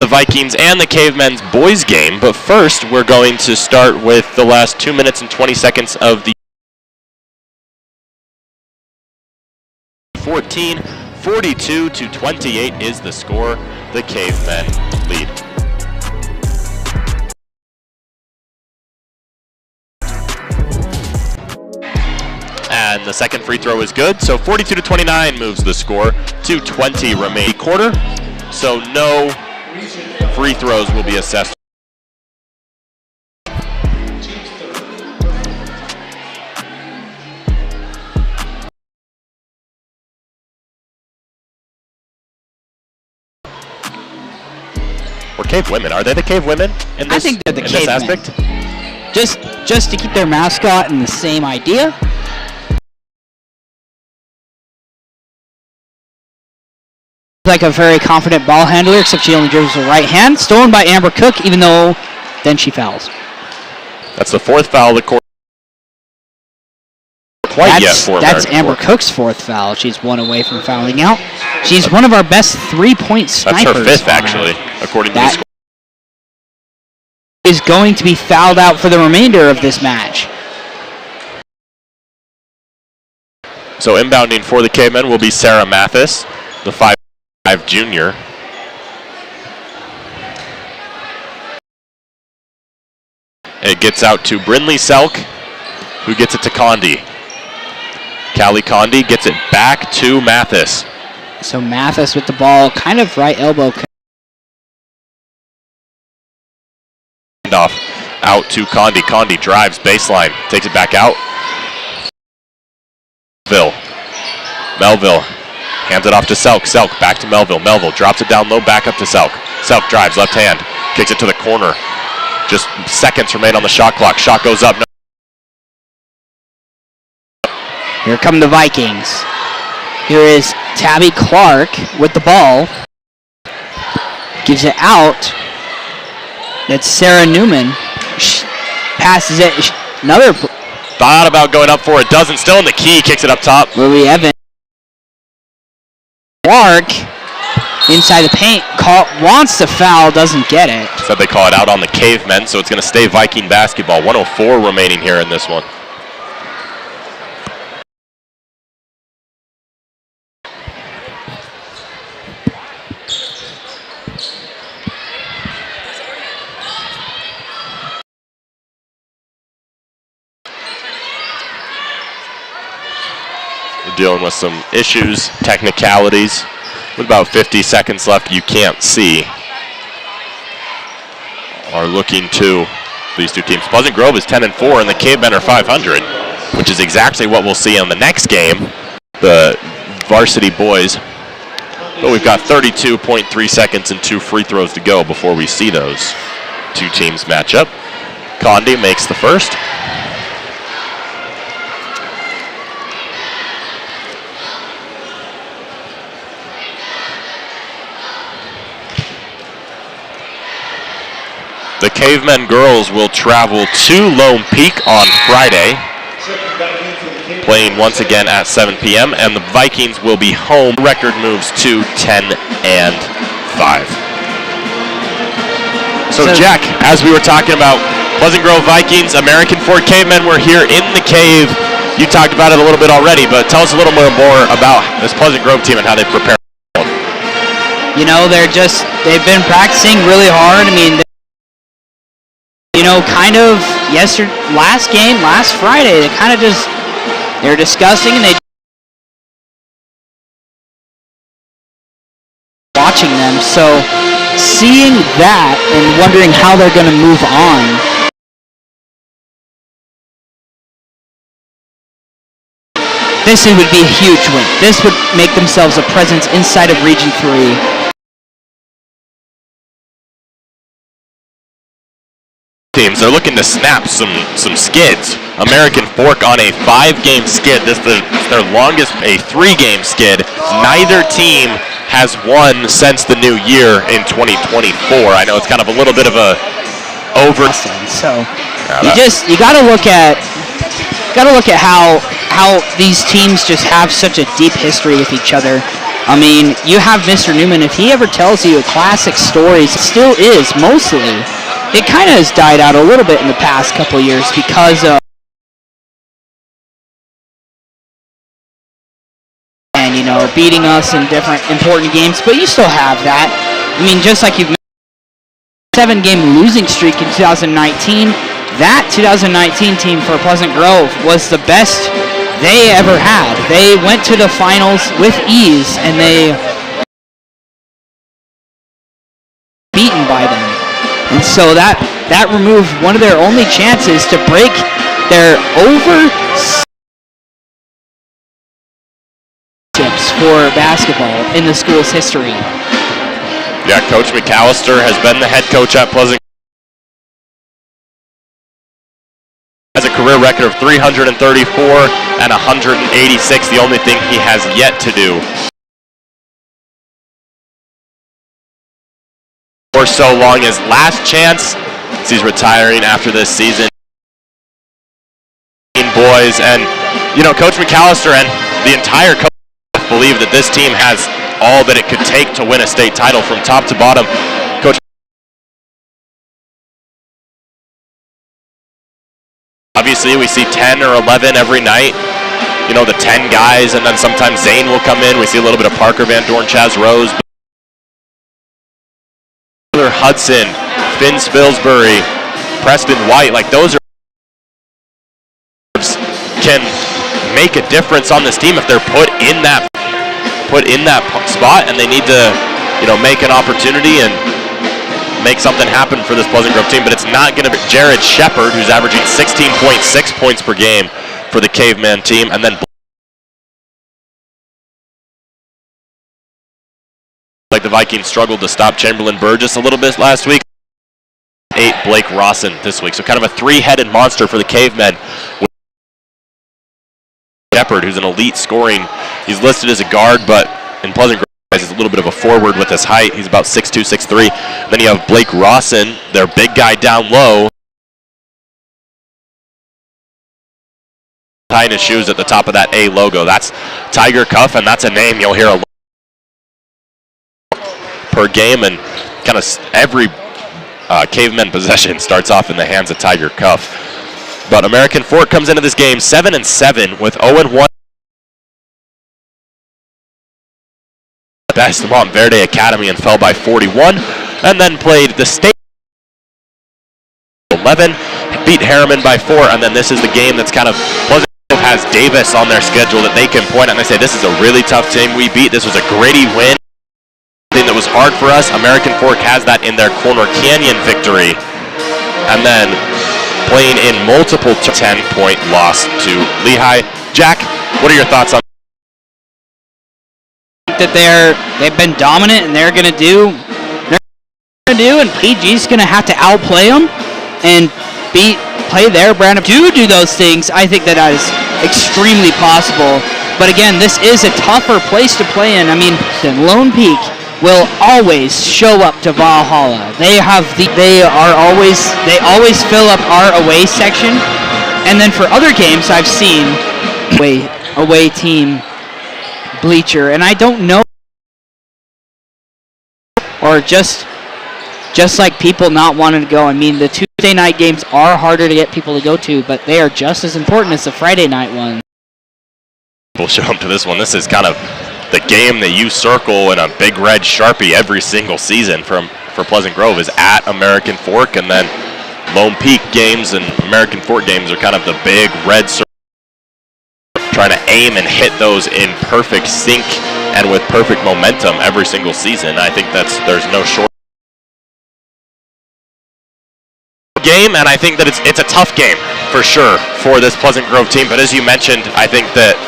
The Vikings and the Cavemen's boys game, but first we're going to start with the last 2 minutes and 20 seconds of the 14. 42-28 is the score. The Cavemen lead. And the second free throw is good, so 42-29 moves the score. 2:20 remaining quarter, so no free throws will be assessed. Or Cave Women. Are they the Cave Women in this, I think they're the Cave aspect? Just to keep their mascot and the same idea. Like a very confident ball handler, except she only dribbles with her right hand. Stolen by Amber Cook, even though then she fouls. That's the fourth foul of the quarter. That's Amber Cook's fourth foul. She's one away from fouling out. She's one of our best three-point snipers. That's her fifth, actually, according to the score. Is going to be fouled out for the remainder of this match. So inbounding for the Cavemen will be Sarah Mathis, the 5'5" junior. It gets out to Brinley Selk, who gets it to Condi. Callie Condi gets it back to Mathis. So Mathis with the ball, kind of right elbow. Off out to Condi. Condi drives baseline, takes it back out. Melville hands it off to Selk. Selk back to Melville. Melville drops it down low, back up to Selk. Selk drives left hand, kicks it to the corner. Just seconds remain on the shot clock. Shot goes up. Here come the Vikings. Here is Tabby Clark with the ball. Gives it out. That's Sarah Newman. Passes it. Another. Thought about going up for it. Doesn't. Still in the key. Kicks it up top. Lily Evans. Clark inside the paint. Wants to foul. Doesn't get it. Said they call it out on the Cavemen, so it's going to stay Viking basketball. 1:04 remaining here in this one. Dealing with some issues, technicalities. With about 50 seconds left, you can't see. Are looking to these two teams. Pleasant Grove is 10-4, and the Cavemen are 500, which is exactly what we'll see on the next game, the varsity boys. But we've got 32.3 seconds and 2 free throws to go before we see those two teams match up. Condi makes the first. The Cavemen girls will travel to Lone Peak on Friday, playing once again at 7 p.m., and the Vikings will be home. Record moves to 10-5. So Jack, as we were talking about Pleasant Grove Vikings, American Ford Cavemen, we're here in the cave. You talked about it a little bit already, but tell us a little more about this Pleasant Grove team and how they've prepared. You know, they've been practicing really hard. I mean, kind of last Friday, they kind of they're discussing and they watching them. So seeing that and wondering how they're going to move on. This would be a huge win. This would make themselves a presence inside of Region 3. Teams are looking to snap some skids. American Fork on a 5-game skid. This is their longest, a 3-game skid. Neither team has won since the new year in 2024. I know it's kind of a little bit of a over. So you got to look at how these teams just have such a deep history with each other. I mean, you have Mr. Newman. If he ever tells you a classic story, still is mostly. It kind of has died out a little bit in the past couple of years because of and beating us in different important games. But you still have that. I mean, just like you've mentioned, 7-game losing streak in 2019. That 2019 team for Pleasant Grove was the best they ever had. They went to the finals with ease, and they beaten by them. And so that removed one of their only chances to break their over for basketball in the school's history. Yeah, Coach McAllister has been the head coach at Pleasant. Has a career record of 334 and 186. The only thing he has yet to do. For so long, his last chance, he's retiring after this season. Boys, and Coach McAllister and the entire coach believe that this team has all that it could take to win a state title from top to bottom. Coach, obviously we see 10 or 11 every night. The 10 guys, and then sometimes Zane will come in. We see a little bit of Parker Van Dorn, Chaz Rose, Hudson, Finn Spilsbury, Preston White. Like, those are can make a difference on this team if they're put in that spot, and they need to make an opportunity and make something happen for this Pleasant Grove team. But it's not going to be Jared Shepard, who's averaging 16.6 points per game for the Caveman team, and then like the Vikings struggled to stop Chamberlain Burgess a little bit last week. 8 Blake Rawson this week, so kind of a 3-headed monster for the Cavemen. Shepard, who's an elite scoring. He's listed as a guard, but in Pleasant Grove, he's a little bit of a forward with his height. He's about 6'2", 6'3". Then you have Blake Rawson, their big guy down low, tying his shoes at the top of that A logo. That's Tiger Cuff, and that's a name you'll hear a lot per game, and kind of every Caveman possession starts off in the hands of Tiger Cuff. But American Fork comes into this game 7-7 with 0-1. Best Montverde Academy and fell by 41, and then played the state 11, beat Harriman by 4, and then this is the game that's kind of Pleasant Grove has Davis on their schedule that they can point at and they say, this is a really tough team we beat. This was a gritty win. Thing that was hard for us. American Fork has that in their Corner Canyon victory, and then playing in multiple 10-point loss to Lehigh. Jack, what are your thoughts on that? They've been dominant, and they're going to do, and PG's going to have to outplay them and play their brand of do those things. I think that is extremely possible. But again, this is a tougher place to play in. I mean, Lone Peak will always show up to Valhalla. They always fill up our away section, and then for other games I've seen away team bleacher, and I don't know, or just like people not wanting to go. I mean, the Tuesday night games are harder to get people to go to, but they are just as important as the Friday night ones. We'll show them to this one. This is kind of the game that you circle in a big red Sharpie every single season for Pleasant Grove is at American Fork, and then Lone Peak games and American Fork games are kind of the big red circle, trying to aim and hit those in perfect sync and with perfect momentum every single season. I think there's no short game, and I think that it's a tough game for sure for this Pleasant Grove team. But as you mentioned, I think that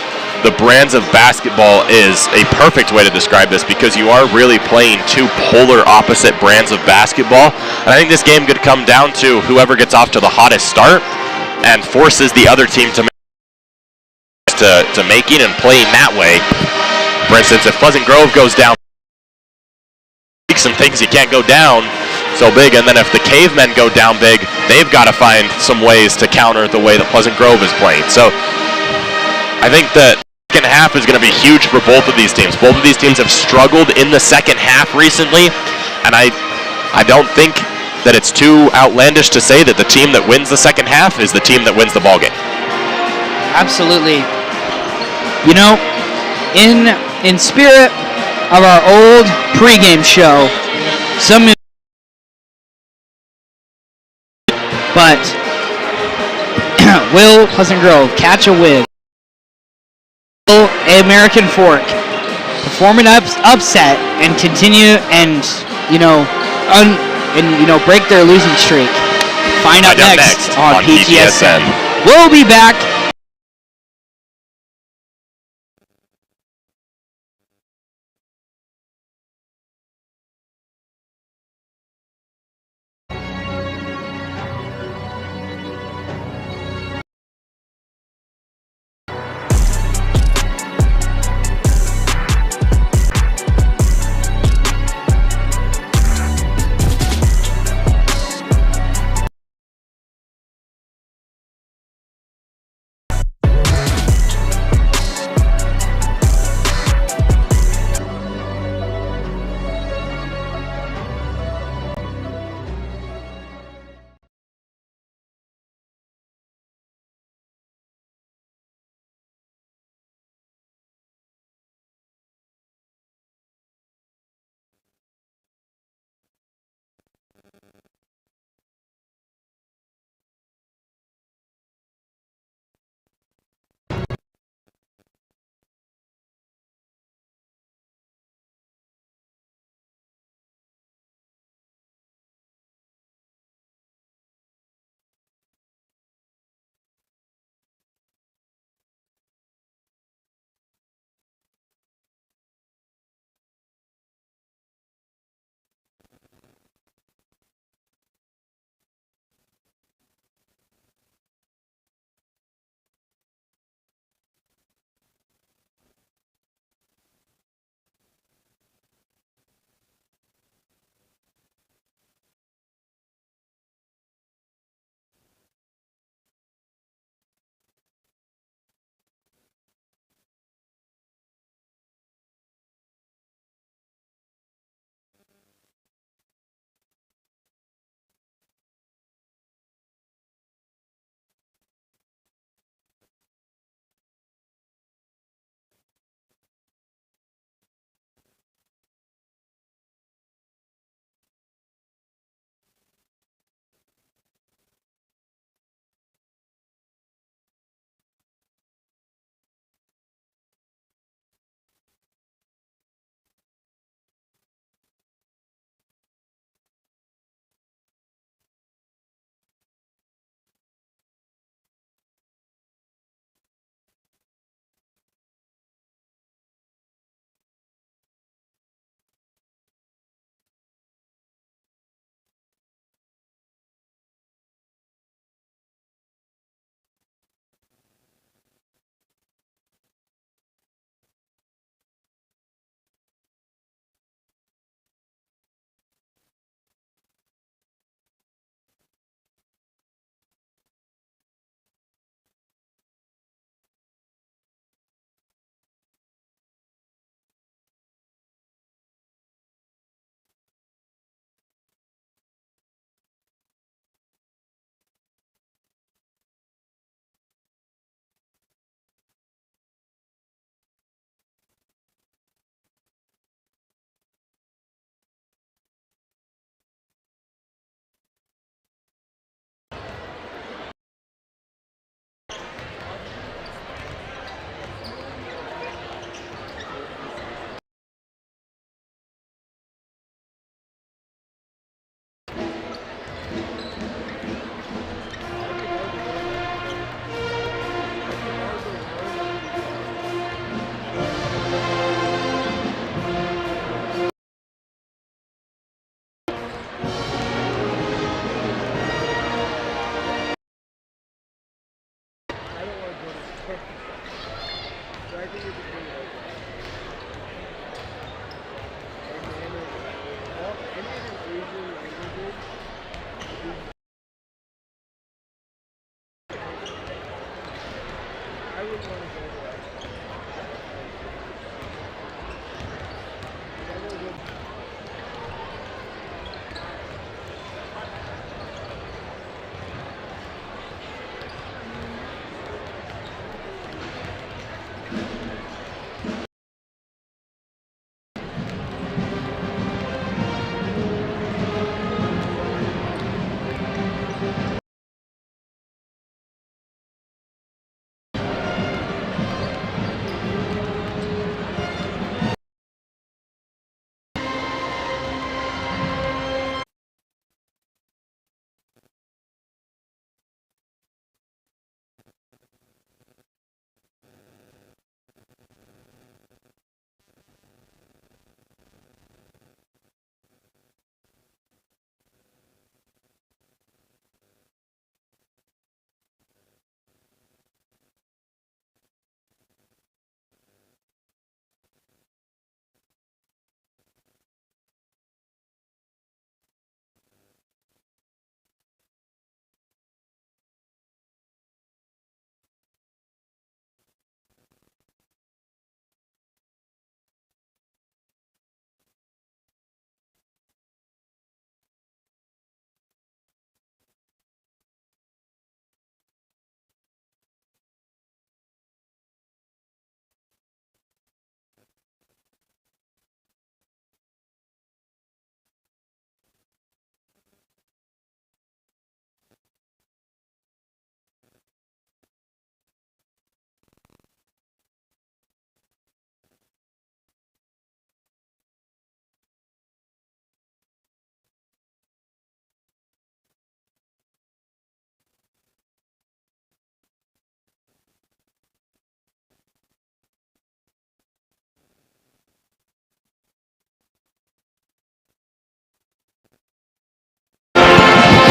the brands of basketball is a perfect way to describe this, because you are really playing two polar opposite brands of basketball. And I think this game could come down to whoever gets off to the hottest start and forces the other team to making and playing that way. For instance, if Pleasant Grove goes down, some things you can't go down so big, and then if the Cavemen go down big, they've got to find some ways to counter the way that Pleasant Grove is playing. So I think that second second half is going to be huge for both of these teams. Both of these teams have struggled in the second half recently, and I don't think that it's too outlandish to say that the team that wins the second half is the team that wins the ballgame. Absolutely. You know, in spirit of our old pregame show, but will Pleasant Grove catch a win? Will American Fork perform an upset and continue and break their losing streak? Find out next on PGSN. We'll be back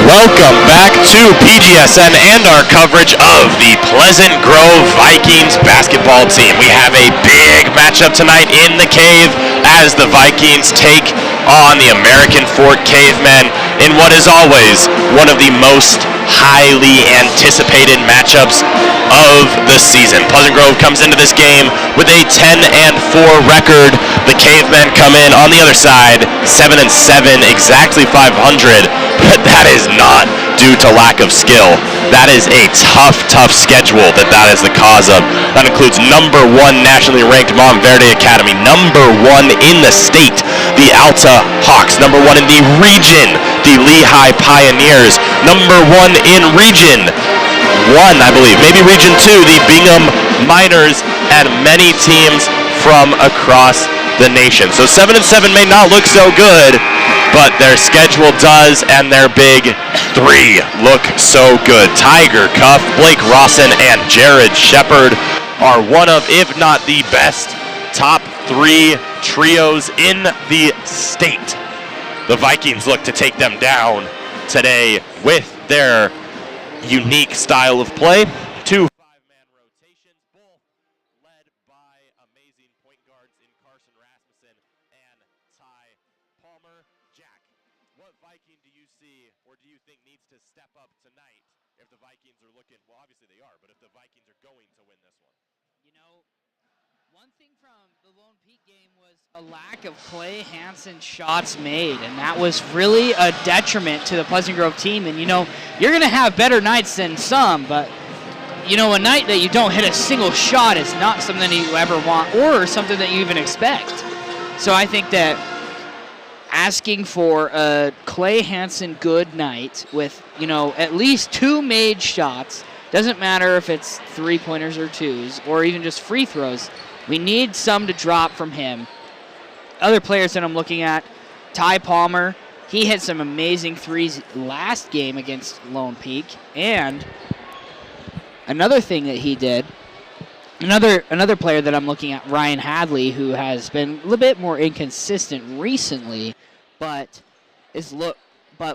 Welcome back to PGSN and our coverage of the Pleasant Grove Vikings basketball team. We have a big matchup tonight in the Cave as the Vikings take on the American Fort Cavemen in what is always one of the most highly anticipated matchups of the season. Pleasant Grove comes into this game with a 10-4 record. The Cavemen come in on the other side 7-7, exactly 500, but that is not due to lack of skill. That is a tough schedule that is the cause of. That includes number 1 nationally ranked Montverde Academy, number 1 in the state, the Alta Hawks, number 1 in the region, the Lehigh Pioneers, number 1 in region 1, I believe, maybe region 2, the Bingham Miners, and many teams from across the nation. So 7-7 may not look so good, but their schedule does, and their big 3 look so good. Tiger Cuff, Blake Rawson, and Jared Shepard are one of, if not the best, top 3 trios in the state. The Vikings look to take them down today with their unique style of play. 2 5-man rotations, both led by amazing point guards in Carson Rasmussen and Ty Palmer. Jack, what Viking do you see or do you think needs to step up tonight if the Vikings are looking, well, obviously they are, but if the Vikings are going to win this one? You know, one thing from the Lone Peak game was a lack of Clay Hansen shots made, and that was really a detriment to the Pleasant Grove team. And, you know, you're going to have better nights than some, but, you know, a night that you don't hit a single shot is not something that you ever want or something that you even expect. So I think that asking for a Clay Hansen good night with, you know, at least 2 made shots, doesn't matter if it's 3-pointers or 2s or even just free throws, we need some to drop from him. Other players that I'm looking at, Ty Palmer, he hit some amazing threes last game against Lone Peak. And another thing that he did, another player that I'm looking at, Ryan Hadley, who has been a little bit more inconsistent recently, but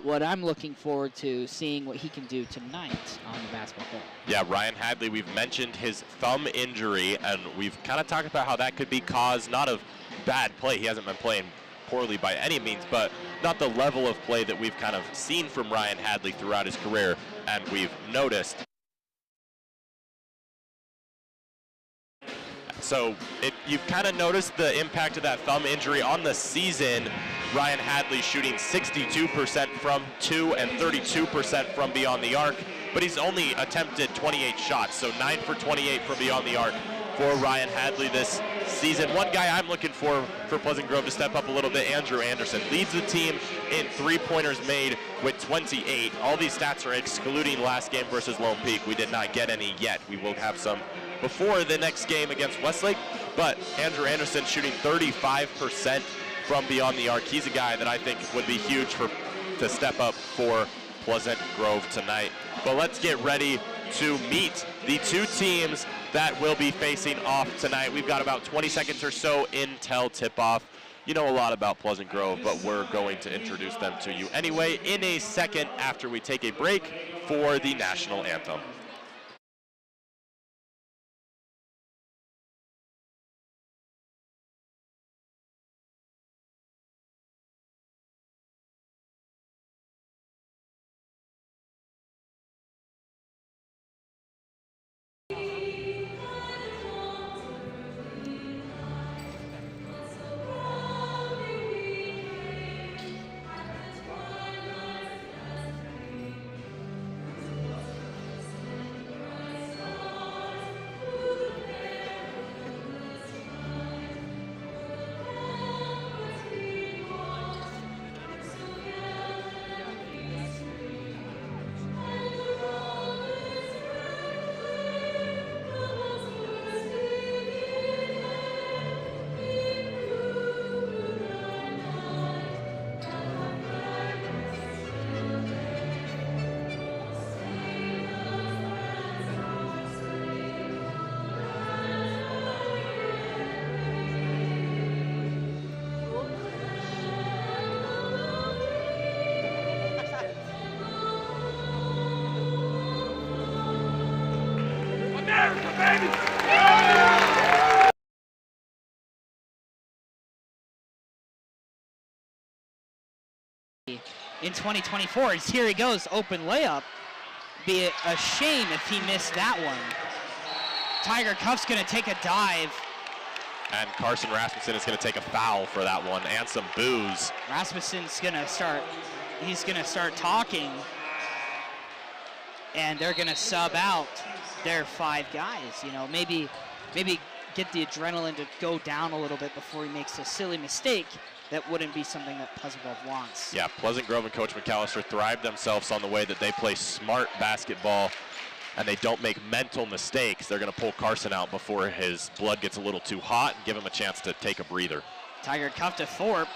what I'm looking forward to seeing what he can do tonight on the basketball court. Yeah, Ryan Hadley, we've mentioned his thumb injury, and we've kind of talked about how that could be caused not of bad play. He hasn't been playing poorly by any means, but not the level of play that we've kind of seen from Ryan Hadley throughout his career, and we've noticed. So you've kind of noticed the impact of that thumb injury on the season. Ryan Hadley shooting 62% from 2 and 32% from beyond the arc, but he's only attempted 28 shots, so 9 for 28 from beyond the arc for Ryan Hadley this season. One guy I'm looking for Pleasant Grove to step up a little bit, Andrew Anderson, leads the team in 3-pointers made with 28. All these stats are excluding last game versus Lone Peak. We did not get any yet. We will have some before the next game against Westlake, but Andrew Anderson shooting 35% from beyond the arc. He's a guy that I think would be huge to step up for Pleasant Grove tonight. But let's get ready to meet the 2 teams that will be facing off tonight. We've got about 20 seconds or so until tip-off. You know a lot about Pleasant Grove, but we're going to introduce them to you anyway in a second after we take a break for the national anthem. In 2024, as here he goes, open layup. Be a shame if he missed that one. Tiger Cuff's gonna take a dive. And Carson Rasmussen is going to take a foul for that one and some boos. Rasmussen's gonna start, he's gonna start talking, and they're gonna sub out their 5 guys. You know, maybe get the adrenaline to go down a little bit before he makes a silly mistake. That wouldn't be something that Pleasant Grove wants. Yeah, Pleasant Grove and Coach McAllister thrive themselves on the way that they play smart basketball and they don't make mental mistakes. They're going to pull Carson out before his blood gets a little too hot and give him a chance to take a breather. Tiger Cuff to Thorpe.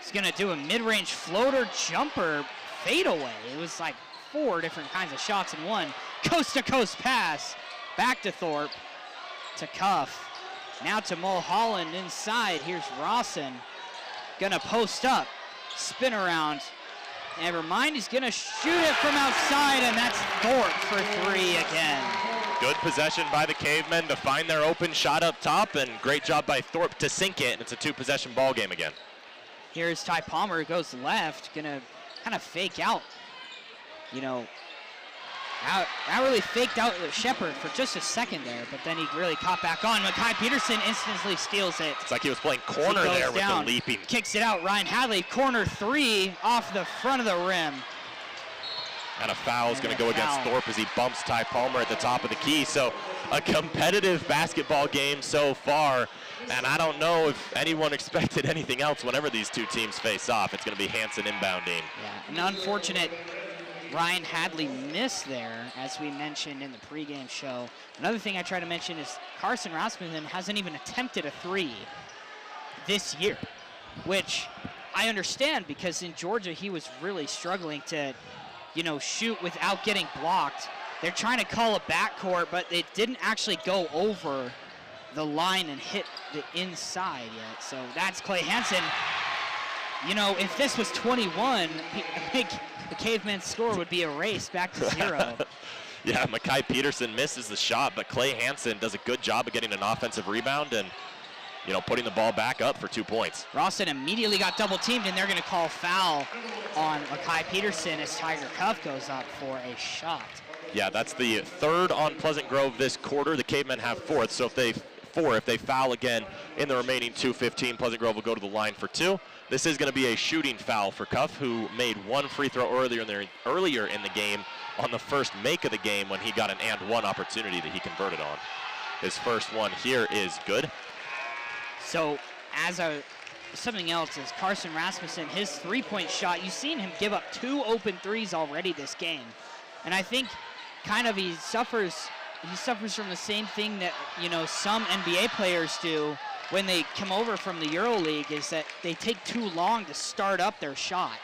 He's going to do a mid-range floater jumper fadeaway. It was like 4 different kinds of shots in one. Coast-to-coast pass. Back to Thorpe. To Cuff. Now to Mulholland inside. Here's Rawson. Gonna post up. Spin around. Never mind, he's gonna shoot it from outside, and that's Thorpe for 3 again. Good possession by the Cavemen to find their open shot up top, and great job by Thorpe to sink it, and it's a 2-possession ball game again. Here's Ty Palmer, goes left, gonna kind of fake out. You know, that really faked out Shepard for just a second there, but then he really caught back on. Makai Peterson instantly steals it. It's like he was playing corner there with the leaping. Kicks it out, Ryan Hadley, corner 3 off the front of the rim. And a foul is going to go against Thorpe as he bumps Ty Palmer at the top of the key. So a competitive basketball game so far, and I don't know if anyone expected anything else whenever these two teams face off. It's going to be Hanson inbounding. Yeah, an unfortunate Ryan Hadley missed there, as we mentioned in the pregame show. Another thing I try to mention is Carson Rasmussen hasn't even attempted a 3 this year, which I understand because in Georgia he was really struggling to, you know, shoot without getting blocked. They're trying to call a backcourt, but it didn't actually go over the line and hit the inside yet. So that's Clay Hanson. You know, if this was 21, I think the Cavemen's score would be erased back to 0. Yeah, Makai Peterson misses the shot, but Clay Hanson does a good job of getting an offensive rebound and, you know, putting the ball back up for 2 points. Rawson immediately got double teamed, and they're going to call foul on Makai Peterson as Tiger Cuff goes up for a shot. Yeah, that's the 3rd on Pleasant Grove this quarter. The Cavemen have 4th, so if they foul again in the remaining 2:15, Pleasant Grove will go to the line for 2. This is going to be a shooting foul for Cuff, who made 1 free throw earlier in the game on the first make of the game when he got an and-1 opportunity that he converted on. His first one here is good. So as something else is Carson Rasmussen, his 3-point shot, you've seen him give up 2 open 3s already this game. And I think kind of he suffers from the same thing that, you know, some NBA players do when they come over from the EuroLeague, is that they take too long to start up their shot,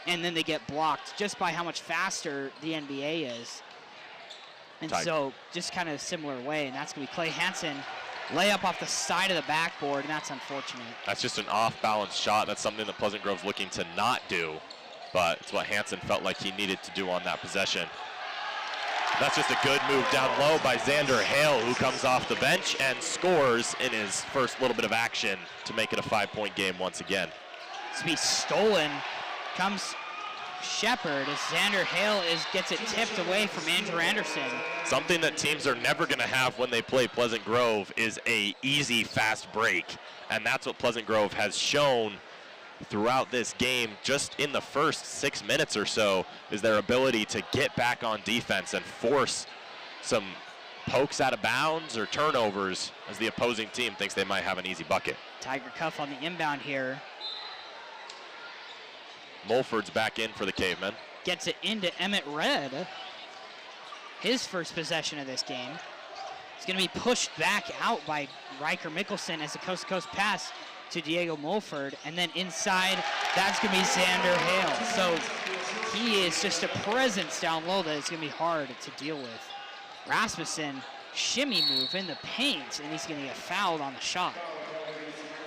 and then they get blocked just by how much faster the NBA is. And so just kind of a similar way, and that's going to be Clay Hanson. Layup off the side of the backboard, and that's unfortunate. That's just an off-balance shot. That's something that Pleasant Grove's looking to not do, but it's what Hanson felt like he needed to do on that possession. That's just a good move down low by Xander Hale, who comes off the bench and scores in his first little bit of action to make it a 5-point game once again. It's be stolen. Comes Shepard as Xander Hale gets it tipped away from Andrew Anderson. Something that teams are never going to have when they play Pleasant Grove is a easy, fast break. And that's what Pleasant Grove has shown throughout this game, just in the first 6 minutes or so, is their ability to get back on defense and force some pokes out of bounds or turnovers as the opposing team thinks they might have an easy bucket. Tiger Cuff on the inbound here. Mulford's back in for the Cavemen. Gets it into Emmett Red. His first possession of this game. It's going to be pushed back out by Riker Mickelson as a coast-to-coast pass to Diego Mulford, and then inside, that's going to be Xander Hale. So he is just a presence down low that it's going to be hard to deal with. Rasmussen, shimmy move in the paint, and he's going to get fouled on the shot.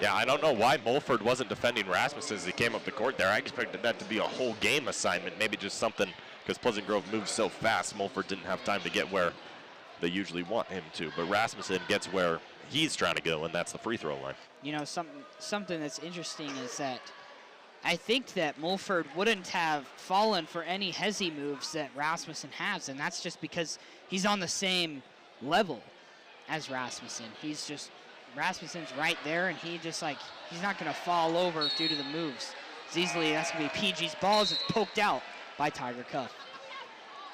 Yeah, I don't know why Mulford wasn't defending Rasmussen as he came up the court there. I expected that to be a whole game assignment, maybe just something because Pleasant Grove moves so fast, Mulford didn't have time to get where they usually want him to. But Rasmussen gets where he's trying to go, and that's the free throw line. You know, something that's interesting is that I think that Mulford wouldn't have fallen for any hezzy moves that Rasmussen has, and that's just because he's on the same level as Rasmussen. Rasmussen's right there, and he's not going to fall over due to the moves. As easily, that's going to be PG's ball as it's poked out by Tiger Cuff.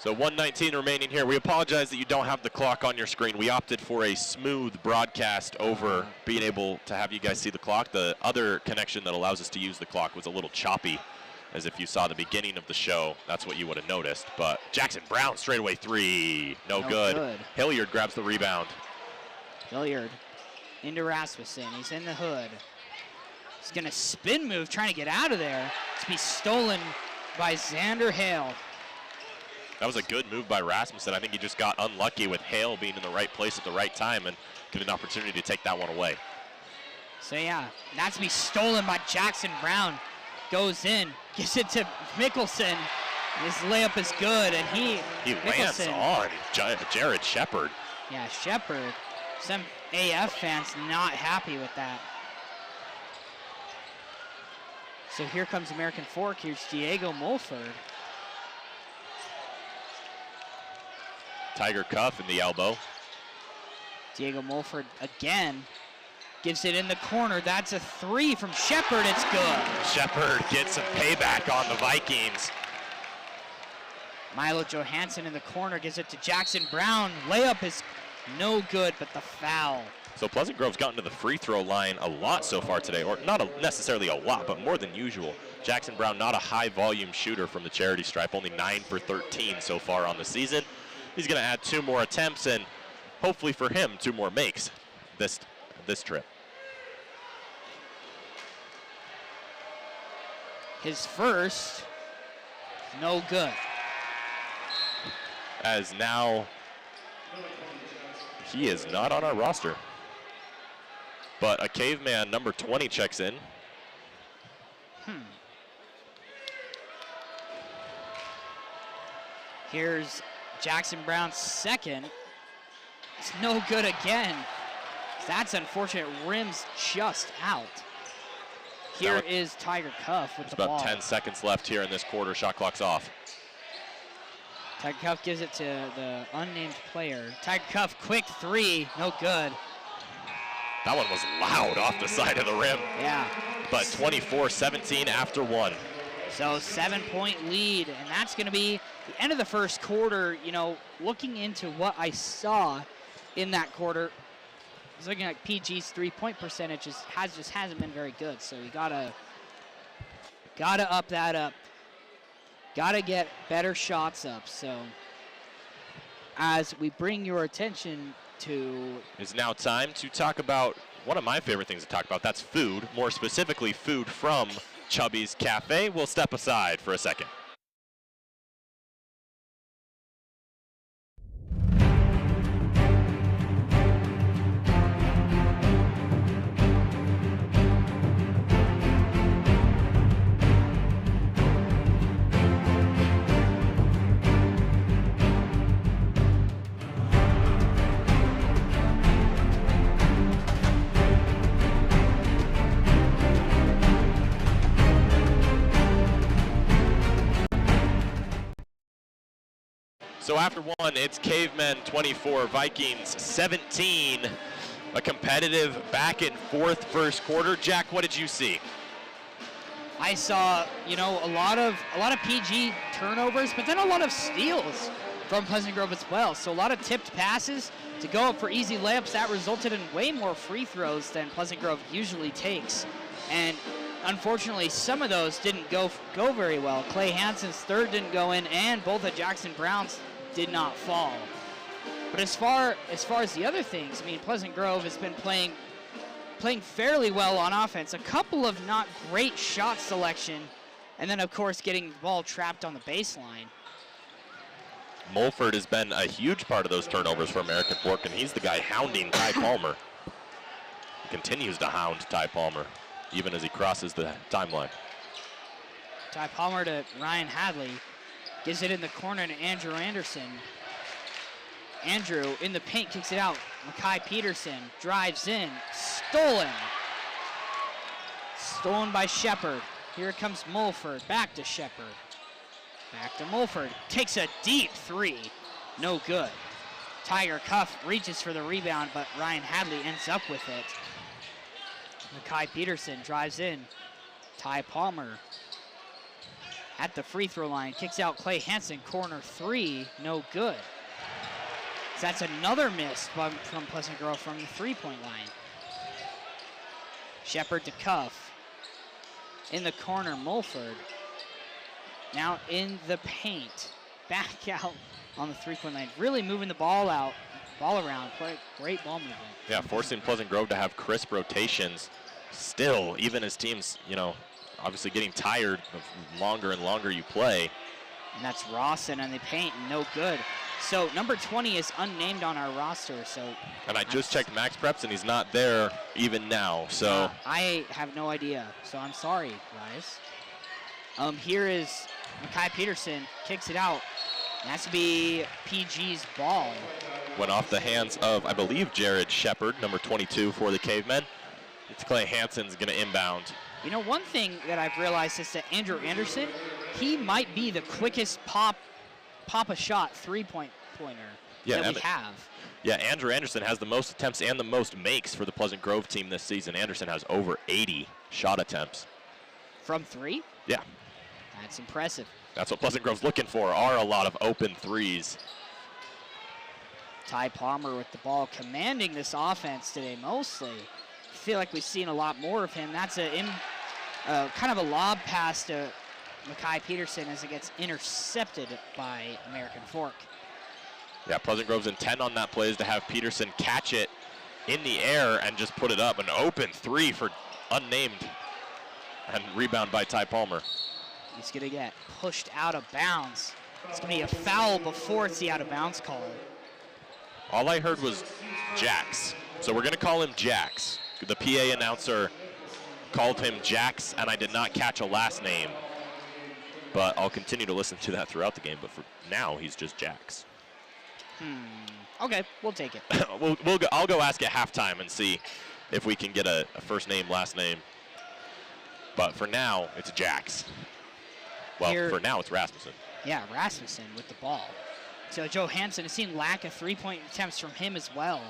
So 1:19 remaining here. We apologize that you don't have the clock on your screen. We opted for a smooth broadcast over being able to have you guys see the clock. The other connection that allows us to use the clock was a little choppy, as if you saw the beginning of the show, that's what you would have noticed. But Jackson Brown straightaway three, no good. Hilliard grabs the rebound. Hilliard into Rasmussen, he's in the hood. He's gonna spin move, trying to get out of there. It's be stolen by Xander Hale. That was a good move by Rasmussen. I think he just got unlucky with Hale being in the right place at the right time and get an opportunity to take that one away. So yeah, that's be stolen by Jackson Brown. Goes in, gives it to Mickelson. His layup is good, and he lands on Jared Shepard. Yeah, Shepard. Some AF fans not happy with that. So here comes American Fork. Here's Diego Mulford. Tiger Cuff in the elbow. Diego Mulford again gives it in the corner. That's a three from Shepard. It's good. Shepard gets some payback on the Vikings. Milo Johansson in the corner gives it to Jackson Brown. Layup is no good, but the foul. So Pleasant Grove's gotten to the free throw line a lot so far today, or not necessarily a lot, but more than usual. Jackson Brown, not a high volume shooter from the charity stripe, only 9 for 13 so far on the season. He's going to add 2 more attempts and hopefully for him 2 more makes this trip. His first, no good. As now he is not on our roster. But a caveman number 20 checks in. Here's Jackson Brown's second. It's no good again. That's unfortunate. Rims just out. Here is Tiger Cuff with the ball. About 10 seconds left here in this quarter. Shot clock's off. Tiger Cuff gives it to the unnamed player. Tiger Cuff, quick three, no good. That one was loud off the side of the rim. Yeah. But 24-17 after 1. So 7-point lead, and that's going to be the end of the first quarter. You know, looking into what I saw in that quarter, I was looking at PG's three-point percentage hasn't been very good. So you gotta up that up. Gotta get better shots up. So as we bring your attention to, it's now time to talk about one of my favorite things to talk about. That's food, more specifically food from Chubby's Cafe. We'll step aside for a second. So after 1, it's Cavemen 24, Vikings 17. A competitive back and forth first quarter. Jack, what did you see? I saw, you know, a lot of PG turnovers, but then a lot of steals from Pleasant Grove as well. So a lot of tipped passes to go up for easy layups. That resulted in way more free throws than Pleasant Grove usually takes. And unfortunately, some of those didn't go very well. Clay Hansen's third didn't go in, and both of Jackson Brown's did not fall. But as far as the other things, I mean, Pleasant Grove has been playing fairly well on offense. A couple of not great shot selection, and then of course getting the ball trapped on the baseline. Mulford has been a huge part of those turnovers for American Fork, and he's the guy hounding Ty Palmer. He continues to hound Ty Palmer, even as he crosses the timeline. Ty Palmer to Ryan Hadley. Gives it in the corner to Andrew Anderson. Andrew in the paint, kicks it out. Makai Peterson drives in, stolen. Stolen by Shepard. Here comes Mulford, back to Shepard. Back to Mulford, takes a deep three, no good. Tiger Cuff reaches for the rebound, but Ryan Hadley ends up with it. Makai Peterson drives in. Ty Palmer at the free throw line, kicks out Clay Hansen, corner three, no good. So that's another miss from Pleasant Grove from the three-point line. Shepard to Cuff. In the corner, Mulford. Now in the paint. Back out on the three-point line. Really moving the ball around. Great ball movement. Yeah, forcing Pleasant Grove to have crisp rotations. Still, even as teams, obviously getting tired of longer and longer you play. And that's Rawson in the paint, no good. So number 20 is unnamed on our roster. And I just checked Max Preps, and he's not there even now. So I have no idea. So I'm sorry, guys. Here is Makai Peterson, kicks it out. And that's to be PG's ball. Went off the hands of, I believe, Jared Shepard, number 22 for the Cavemen. It's Clay Hansen's going to inbound. One thing that I've realized is that Andrew Anderson, he might be the quickest pop a shot three-pointer that we have. Yeah, Andrew Anderson has the most attempts and the most makes for the Pleasant Grove team this season. Anderson has over 80 shot attempts. From three? Yeah. That's impressive. That's what Pleasant Grove's looking for, are a lot of open threes. Ty Palmer with the ball, commanding this offense today mostly. I feel like we've seen a lot more of him. That's kind of a lob pass to Makai Peterson as it gets intercepted by American Fork. Yeah, Pleasant Grove's intent on that play is to have Peterson catch it in the air and just put it up. An open three for unnamed. And rebound by Ty Palmer. He's going to get pushed out of bounds. It's going to be a foul before it's the out of bounds call. All I heard was Jax. So we're going to call him Jax. The PA announcer called him Jax, and I did not catch a last name. But I'll continue to listen to that throughout the game. But for now, he's just Jax. Okay, we'll take it. I'll go ask at halftime and see if we can get a first name, last name. But for now, it's Jax. Well, for now, it's Rasmussen. Yeah, Rasmussen with the ball. So Joe Hansen has seen lack of three-point attempts from him as well.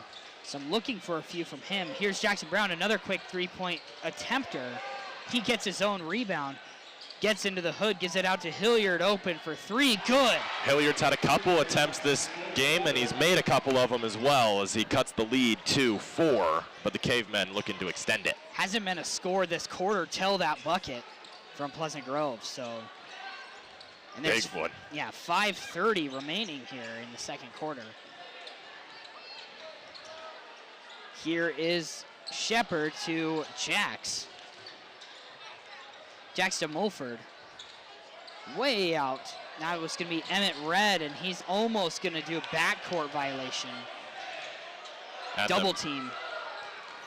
So I'm looking for a few from him. Here's Jackson Brown, another quick three-point attempter. He gets his own rebound, gets into the hood, gives it out to Hilliard, open for three, good. Hilliard's had a couple attempts this game, and he's made a couple of them as well as he cuts the lead to 4, but the Cavemen looking to extend it. Hasn't been a score this quarter till that bucket from Pleasant Grove, so. And big one. Yeah, 5:30 remaining here in the second quarter. Here is Shepard to Jax. Jax to Mulford. Way out. Now it was going to be Emmett Red, and he's almost going to do a backcourt violation. Double team.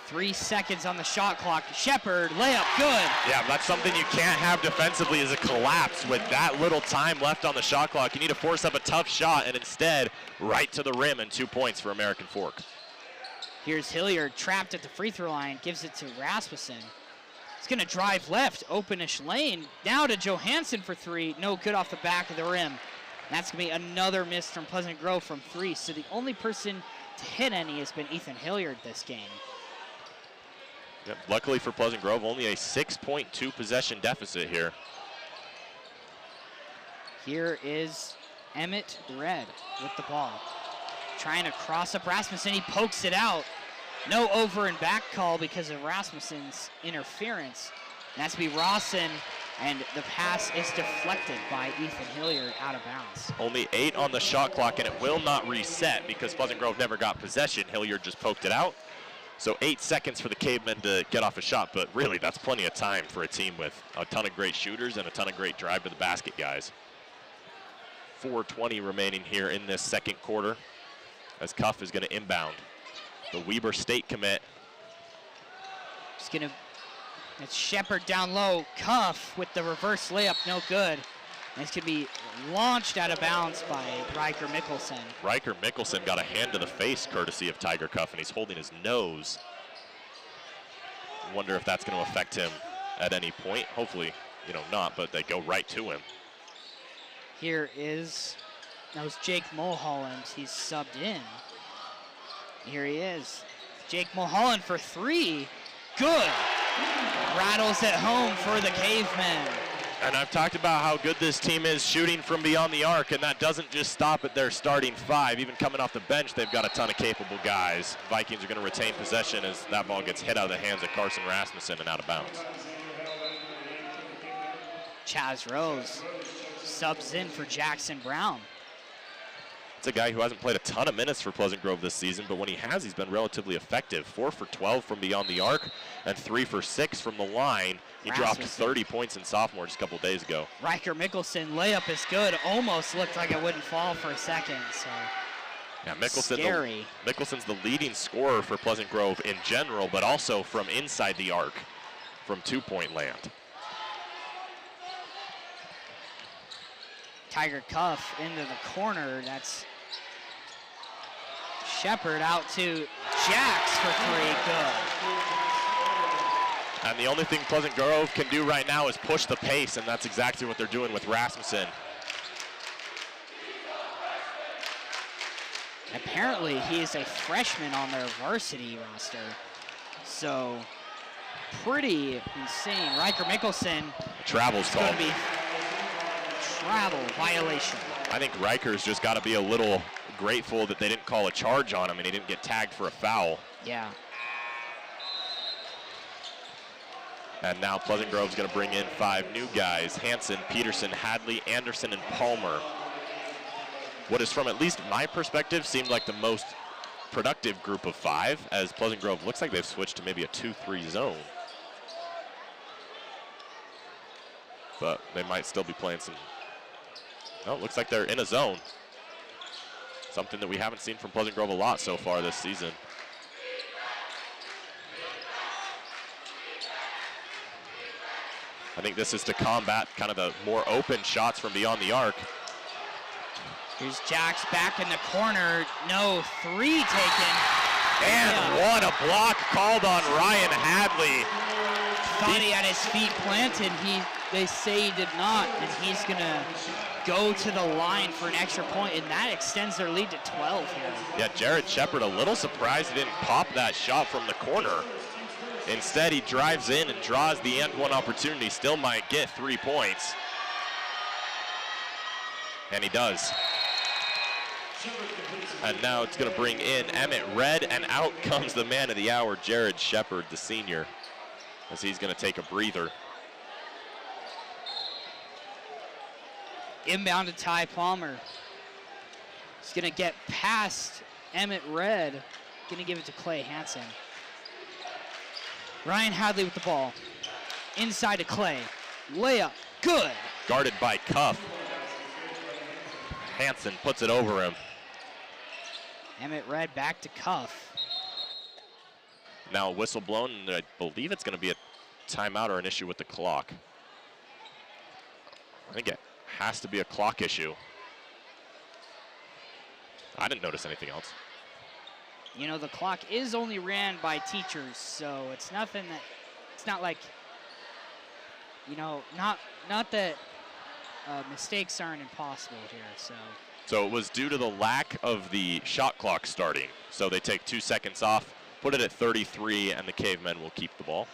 3 seconds on the shot clock. Shepard, layup, good. Yeah, that's something you can't have defensively is a collapse with that little time left on the shot clock. You need to force up a tough shot, and instead, right to the rim and 2 points for American Fork. Here's Hilliard trapped at the free throw line, gives it to Rasmussen. He's going to drive left, openish lane. Now to Johansson for 3, no good off the back of the rim. That's going to be another miss from Pleasant Grove from 3. So the only person to hit any has been Ethan Hilliard this game. Yep, luckily for Pleasant Grove, only a 6.2 possession deficit here. Here is Emmett Red with the ball. Trying to cross up Rasmussen, he pokes it out. No over and back call because of Rasmussen's interference. And that's to be Rawson, and the pass is deflected by Ethan Hilliard out of bounds. Only 8 on the shot clock, and it will not reset because Pleasant Grove never got possession. Hilliard just poked it out. So 8 seconds for the Cavemen to get off a shot, but really that's plenty of time for a team with a ton of great shooters and a ton of great drive to the basket guys. 4:20 remaining here in this second quarter as Cuff is going to inbound. The Weber State commit. It's Shepard down low. Cuff with the reverse layup, no good. This could be launched out of bounds by Riker Mickelson. Riker Mickelson got a hand to the face courtesy of Tiger Cuff, and he's holding his nose. Wonder if that's going to affect him at any point. Hopefully, not, but they go right to him. That was Jake Mulholland. He's subbed in. Here he is. Jake Mulholland for 3. Good. Rattles it home for the Cavemen. And I've talked about how good this team is shooting from beyond the arc, and that doesn't just stop at their starting 5. Even coming off the bench, they've got a ton of capable guys. Vikings are going to retain possession as that ball gets hit out of the hands of Carson Rasmussen and out of bounds. Chaz Rose subs in for Jackson Brown. It's a guy who hasn't played a ton of minutes for Pleasant Grove this season, but when he has, he's been relatively effective. 4 for 12 from beyond the arc and 3 for 6 from the line. He dropped 30 points in sophomore just a couple days ago. Riker Mickelson, layup is good. Almost looked like it wouldn't fall for a second. So yeah, Mickelson, scary. Mickelson's the leading scorer for Pleasant Grove in general, but also from inside the arc from 2-point land. Tiger Cuff into the corner. That's Shepard out to Jax for 3. Good. And the only thing Pleasant Grove can do right now is push the pace, and that's exactly what they're doing with Rasmussen. Apparently, he is a freshman on their varsity roster. So, pretty insane. Riker Mickelson. Travel's called. Going to be travel violation. I think Riker's just got to be a little grateful that they didn't call a charge on him and he didn't get tagged for a foul. Yeah. And now Pleasant Grove's going to bring in 5 new guys: Hanson, Peterson, Hadley, Anderson, and Palmer. What is, from at least my perspective, seemed like the most productive group of 5, as Pleasant Grove looks like they've switched to maybe a 2-3 zone. But they might still be playing some... Oh, it looks like they're in a zone. Something that we haven't seen from Pleasant Grove a lot so far this season. I think this is to combat kind of the more open shots from beyond the arc. Here's Jax back in the corner. No 3 taken. And what a block called on Ryan Hadley. Thought he had his feet planted. They say he did not, and he's going to go to the line for an extra point, and that extends their lead to 12 here. Yeah, Jared Shepard a little surprised he didn't pop that shot from the corner. Instead, he drives in and draws the end one opportunity. Still might get 3 points. And he does. And now it's going to bring in Emmett Red, and out comes the man of the hour, Jared Shepard, the senior, as he's going to take a breather. Inbound to Ty Palmer. He's going to get past Emmett Red. Going to give it to Clay Hansen. Ryan Hadley with the ball. Inside to Clay. Layup. Good. Guarded by Cuff. Hansen puts it over him. Emmett Red back to Cuff. Now a whistle blown, and I believe it's going to be a timeout or an issue with the clock. I think it has to be a clock issue. I didn't notice anything else. You know, the clock is only ran by teachers, so it's nothing that, it's not like, you know, not that mistakes aren't impossible here, so. So it was due to the lack of the shot clock starting. So they take 2 seconds off, put it at 33, and the Cavemen will keep the ball.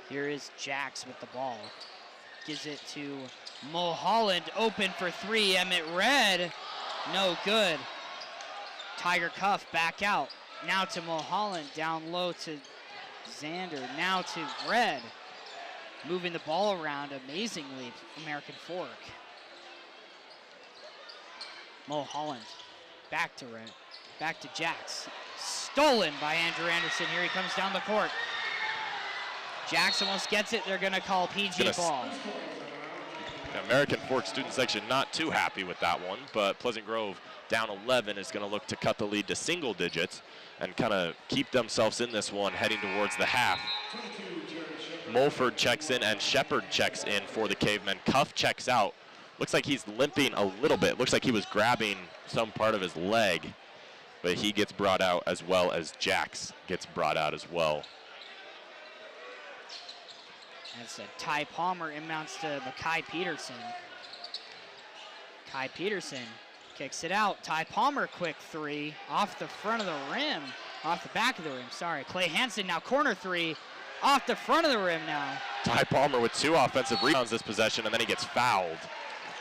Here is Jax with the ball. Gives it to Mulholland, open for 3. Emmett Red, no good. Tiger Cuff back out. Now to Mulholland, down low to Xander. Now to Red. Moving the ball around amazingly, American Fork. Mulholland, back to Red, back to Jax. Stolen by Andrew Anderson. Here he comes down the court. Jax almost gets it. They're going to call PG ball. The American Fork student section not too happy with that one, but Pleasant Grove down 11 is going to look to cut the lead to single digits and kind of keep themselves in this one heading towards the half. Mulford checks in and Shepard checks in for the Cavemen. Cuff checks out. Looks like he's limping a little bit. Looks like he was grabbing some part of his leg, but he gets brought out as well as Jax gets brought out as well. As Ty Palmer inbounds to Makai Peterson. Kai Peterson kicks it out. Ty Palmer, quick three off the front of the rim. Off the back of the rim, sorry. Clay Hansen now corner three off the front of the rim now. Ty Palmer with 2 offensive rebounds this possession, and then he gets fouled.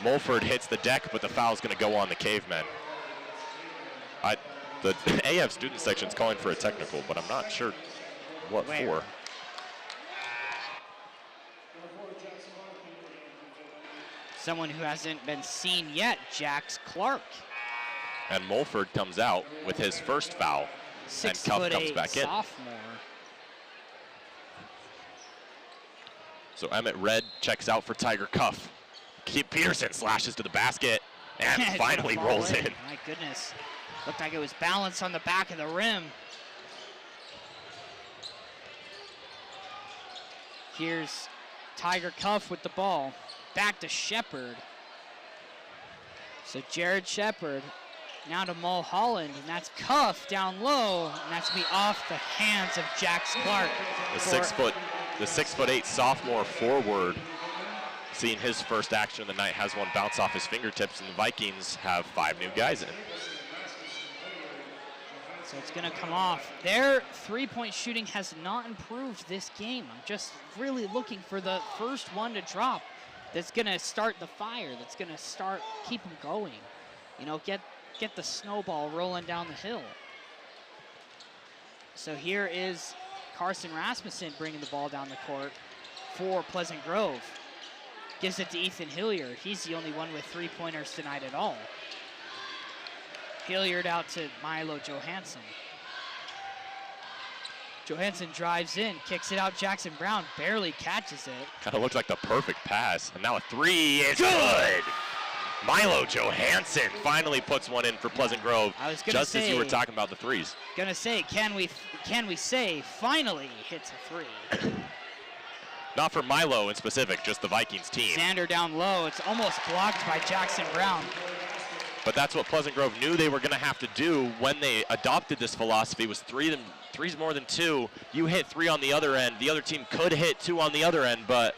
Mulford hits the deck, but the foul's going to go on the Cavemen. The AF student section's calling for a technical, but I'm not sure what for. Someone who hasn't been seen yet, Jax Clark. And Mulford comes out with his first foul. 6'8" Cuff comes back in. sophomore. So Emmett Red checks out for Tiger Cuff. Peterson slashes to the basket and finally rolls in. My goodness. Looked like it was balanced on the back of the rim. Here's Tiger Cuff with the ball. Back to Shepard. So Jared Shepard now to Mulholland, and that's Cuff down low, and that's gonna be off the hands of Jax Clark. The 6'8" sophomore forward, seeing his first action of the night, has one bounce off his fingertips, and the Vikings have 5 new guys in. So it's gonna come off. Their three-point shooting has not improved this game. I'm just really looking for the first one to drop that's gonna start the fire, that's gonna keep them going. You know, get the snowball rolling down the hill. So here is Carson Rasmussen bringing the ball down the court for Pleasant Grove. Gives it to Ethan Hilliard. He's the only one with 3-pointers tonight at all. Hilliard out to Milo Johansson. Johansson drives in, kicks it out. Jackson Brown barely catches it. Kind of looked like the perfect pass. And now a 3 is good. Milo Johansson finally puts one in for Pleasant Grove. I was gonna just say, as you were talking about the threes. Gonna say, can we say finally hits a 3? Not for Milo in specific, just the Vikings team. Xander down low. It's almost blocked by Jackson Brown. But that's what Pleasant Grove knew they were going to have to do when they adopted this philosophy. Was three's more than 2. You hit 3 on the other end. The other team could hit 2 on the other end, but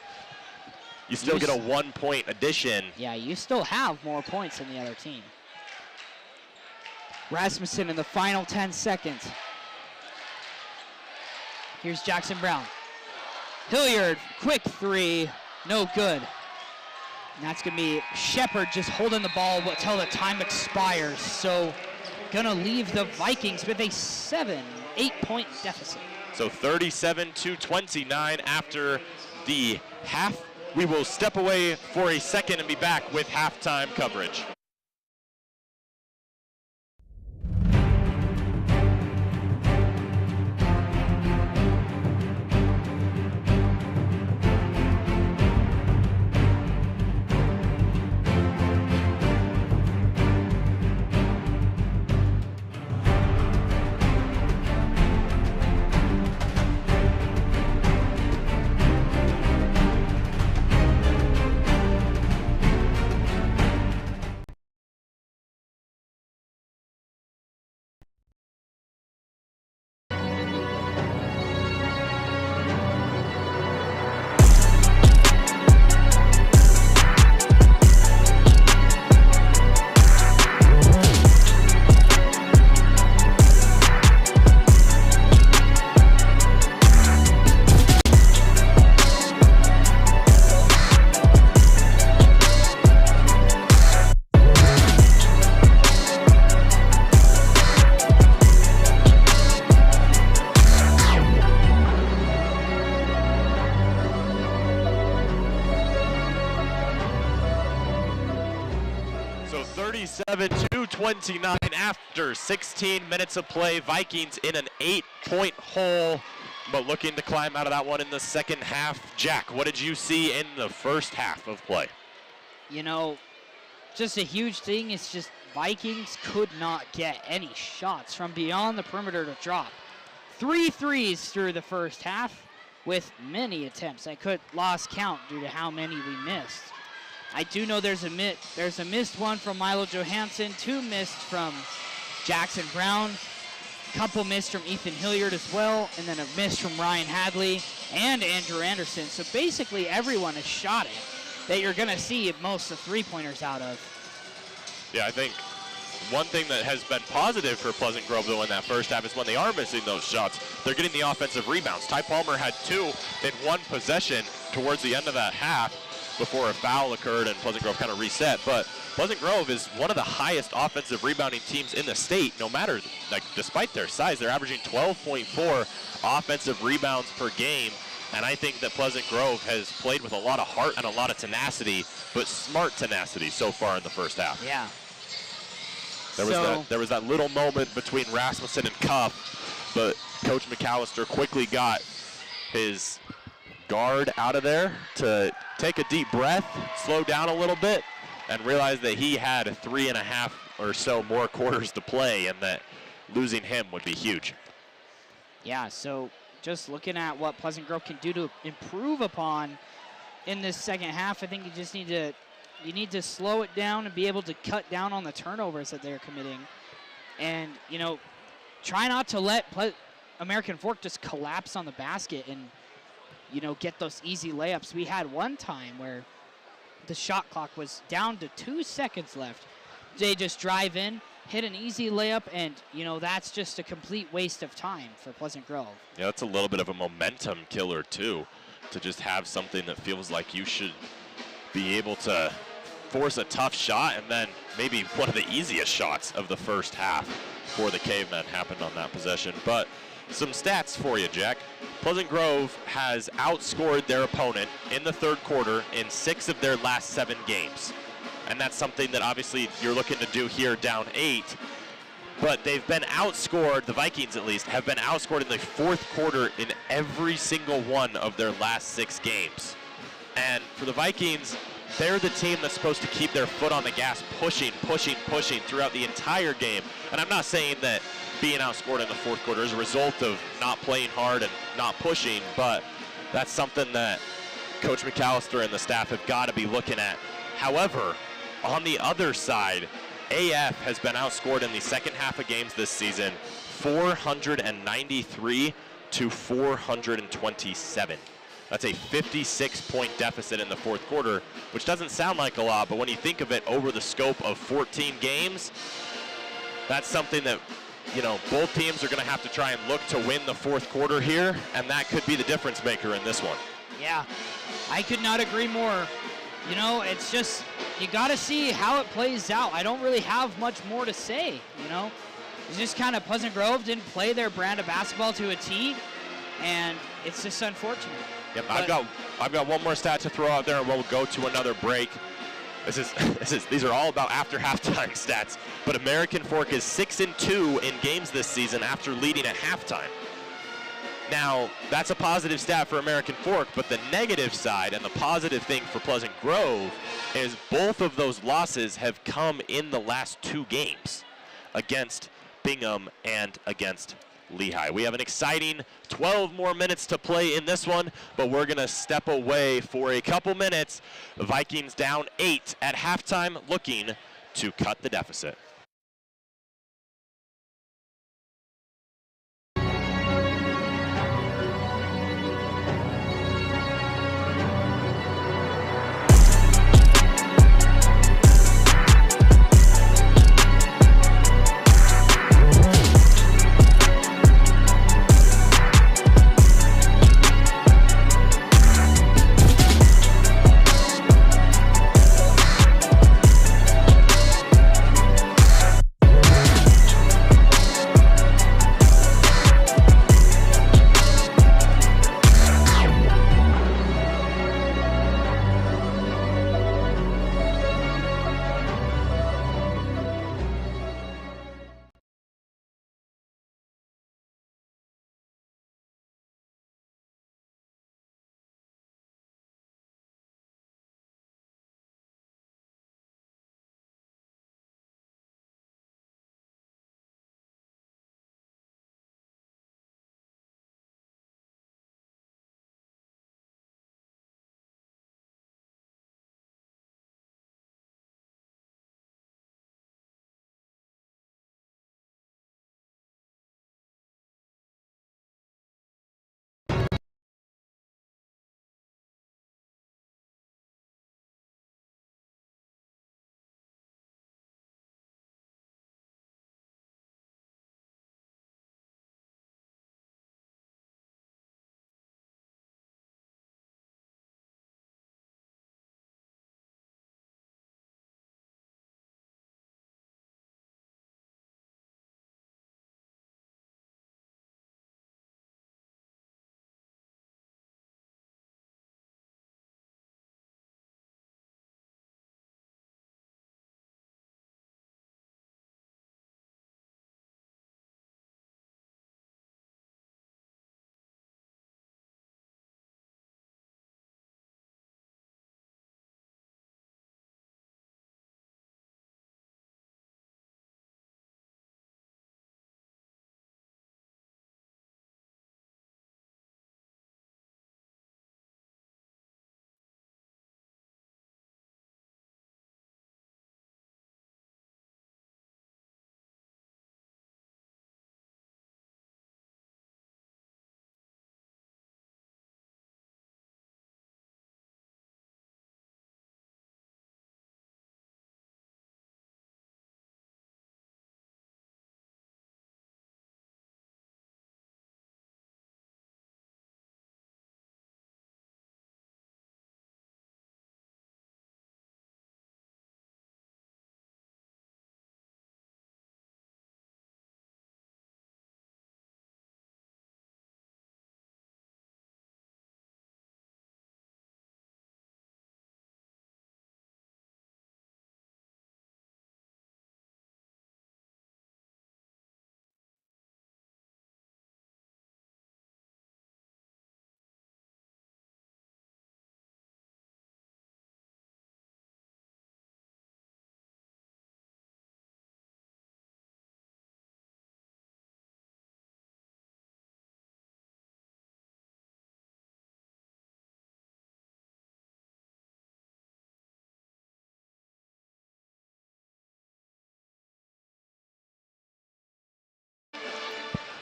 you still get a 1-point addition. Yeah, you still have more points than the other team. Rasmussen in the final 10 seconds. Here's Jackson Brown. Hilliard, quick 3, no good. And that's gonna be Shepard just holding the ball until the time expires. So gonna leave the Vikings with a 8-point deficit. So 37-29 after the half. We will step away for a second and be back with halftime coverage. So 37-29 after 16 minutes of play. Vikings in an 8-point hole, but looking to climb out of that one in the second half. Jack, what did you see in the first half of play? You know, just a huge thing is just Vikings could not get any shots from beyond the perimeter to drop. 3 threes through the first half, with many attempts. I could lost count due to how many we missed. I do know there's a missed one from Milo Johansson, 2 missed from Jackson Brown, couple missed from Ethan Hilliard as well, and then a miss from Ryan Hadley and Andrew Anderson. So basically everyone has shot it that you're going to see most of 3-pointers out of. Yeah, I think one thing that has been positive for Pleasant Grove, though, in that first half is when they are missing those shots, they're getting the offensive rebounds. Ty Palmer had 2 in 1 possession towards the end of that half before a foul occurred and Pleasant Grove kind of reset. But Pleasant Grove is one of the highest offensive rebounding teams in the state, no matter, despite their size. They're averaging 12.4 offensive rebounds per game. And I think that Pleasant Grove has played with a lot of heart and a lot of tenacity, but smart tenacity so far in the first half. Yeah. There was that little moment between Rasmussen and Cuff, but Coach McAllister quickly got his guard out of there to take a deep breath, slow down a little bit, and realize that he had 3.5 or so more quarters to play and that losing him would be huge. Yeah, so just looking at what Pleasant Grove can do to improve upon in this second half, I think you need to slow it down and be able to cut down on the turnovers that they're committing. And, try not to let American Fork just collapse on the basket and, get those easy layups. We had one time where the shot clock was down to 2 seconds left. They just drive in, hit an easy layup, and, that's just a complete waste of time for Pleasant Grove. Yeah, that's a little bit of a momentum killer, too, to just have something that feels like you should be able to force a tough shot, and then maybe one of the easiest shots of the first half for the Cavemen happened on that possession. But some stats for you, Jack. Pleasant Grove has outscored their opponent in the third quarter in 6 of their last 7 games. And that's something that obviously you're looking to do here down 8. But they've been outscored, the Vikings at least, have been outscored in the fourth quarter in every single one of their last 6 games. And for the Vikings, they're the team that's supposed to keep their foot on the gas, pushing throughout the entire game. And I'm not saying that being outscored in the fourth quarter is a result of not playing hard and not pushing, but that's something that Coach McAllister and the staff have got to be looking at. However, on the other side, AF has been outscored in the second half of games this season, 493 to 427. That's a 56-point deficit in the fourth quarter, which doesn't sound like a lot, but when you think of it over the scope of 14 games, that's something that, both teams are going to have to try and look to win the fourth quarter here, and that could be the difference maker in this one. Yeah, I could not agree more. It's just, you got to see how it plays out. I don't really have much more to say, It's just kind of Pleasant Grove didn't play their brand of basketball to a T, and it's just unfortunate. Yep, I've got one more stat to throw out there, and we'll go to another break. These are all about after halftime stats. But American Fork is 6-2 in games this season after leading at halftime. Now, that's a positive stat for American Fork, but the negative side and the positive thing for Pleasant Grove is both of those losses have come in the last 2 games against Bingham and against Lehigh. We have an exciting 12 more minutes to play in this one, but we're going to step away for a couple minutes. The Vikings down 8 at halftime, looking to cut the deficit.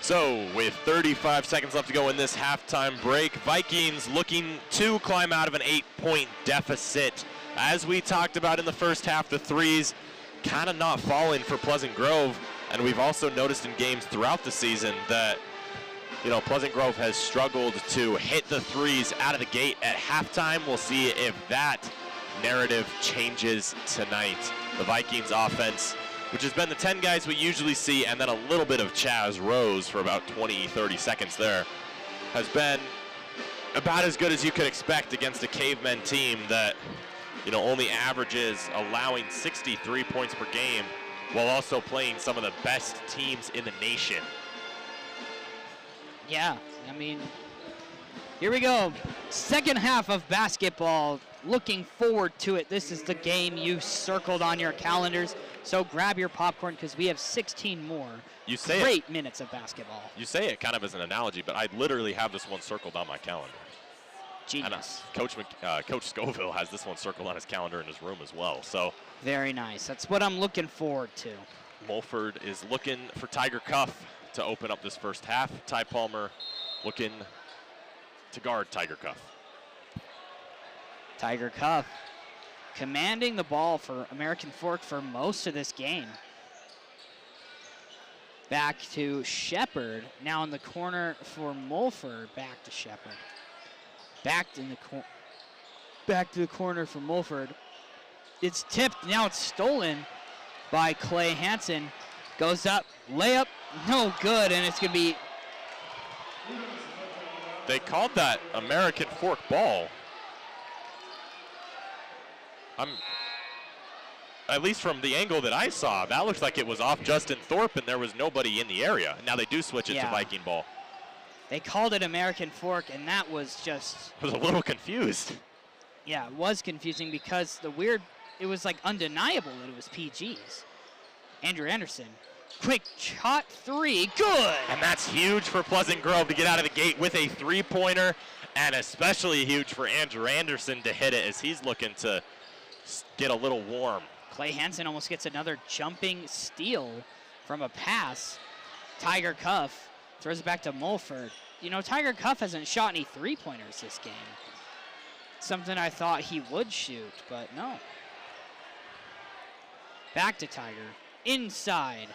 So, with 35 seconds left to go in this halftime break, Vikings looking to climb out of an 8-point deficit. As we talked about in the first half, the threes kind of not falling for Pleasant Grove, and we've also noticed in games throughout the season that, you know, Pleasant Grove has struggled to hit the threes out of the gate at halftime. We'll see if that narrative changes tonight. The Vikings offense, which has been the 10 guys we usually see, and then a little bit of Chaz Rose for about 20, 30 seconds there, has been about as good as you could expect against a Cavemen team that, you know, only averages allowing 63 points per game while also playing some of the best teams in the nation. Yeah, I mean, here we go. Second half of basketball. Looking forward to it. This is the game you circled on your calendars. So grab your popcorn because we have 16 more great minutes of basketball. You say it kind of as an analogy, but I literally have this one circled on my calendar. Genius. And Coach Scoville has this one circled on his calendar in his room as well. So very nice. That's what I'm looking forward to. Mulford is looking for Tiger Cuff to open up this first half. Ty Palmer looking to guard Tiger Cuff. Tiger Cuff commanding the ball for American Fork for most of this game. Back to Shepard. Now in the corner for Mulford. Back to Shepard. Back to the corner for Mulford. It's tipped. Now it's stolen by Clay Hansen. Goes up. Layup. No good. And it's going to be... They called that American Fork ball. At least from the angle that I saw, that looks like it was off Justin Thorpe and there was nobody in the area. Now they do switch it to Viking ball. They called it American Fork, and that was just... I was a little confused. Yeah, it was confusing because it was like undeniable that it was PG's. Andrew Anderson, quick shot three, good! And that's huge for Pleasant Grove to get out of the gate with a three-pointer, and especially huge for Andrew Anderson to hit it as he's looking to get a little warm. Clay Hansen almost gets another jumping steal from a pass. Tiger Cuff throws it back to Mulford. You know, Tiger Cuff hasn't shot any three-pointers this game. Something I thought he would shoot, but no. Back to Tiger. Inside.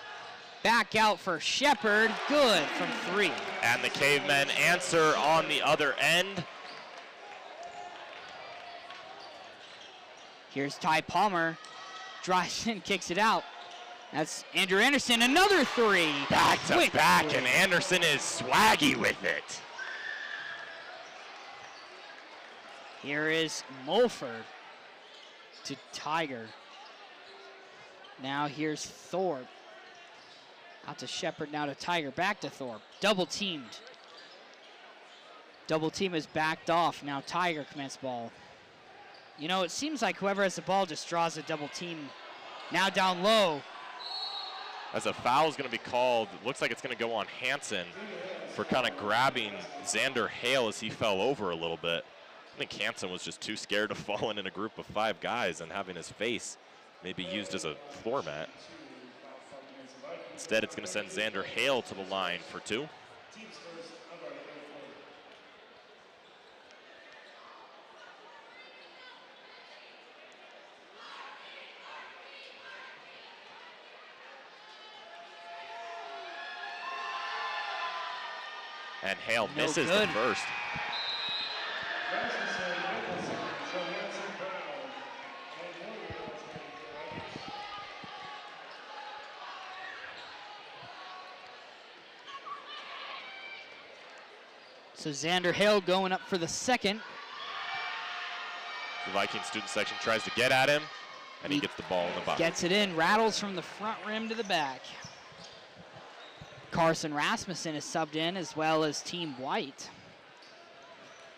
Back out for Shepard. Good from three. And the Cavemen answer on the other end. Here's Ty Palmer. Drives in, kicks it out. That's Andrew Anderson, another three. Back to back, and Anderson is swaggy with it. Here is Mulford to Tiger. Now here's Thorpe. Out to Shepard, now to Tiger, back to Thorpe. Double teamed. Double team is backed off. Now Tiger commands ball. You know, it seems like whoever has the ball just draws a double team. Now down low. As a foul is going to be called, looks like it's going to go on Hansen for kind of grabbing Xander Hale as he fell over a little bit. I think Hansen was just too scared of falling in a group of five guys and having his face maybe used as a floor mat. Instead, it's going to send Xander Hale to the line for two. And Hale misses the first. So Xander Hale going up for the second. The Viking student section tries to get at him, and he gets the ball in the box. Gets it in, rattles from the front rim to the back. Carson Rasmussen is subbed in, as well as Team White.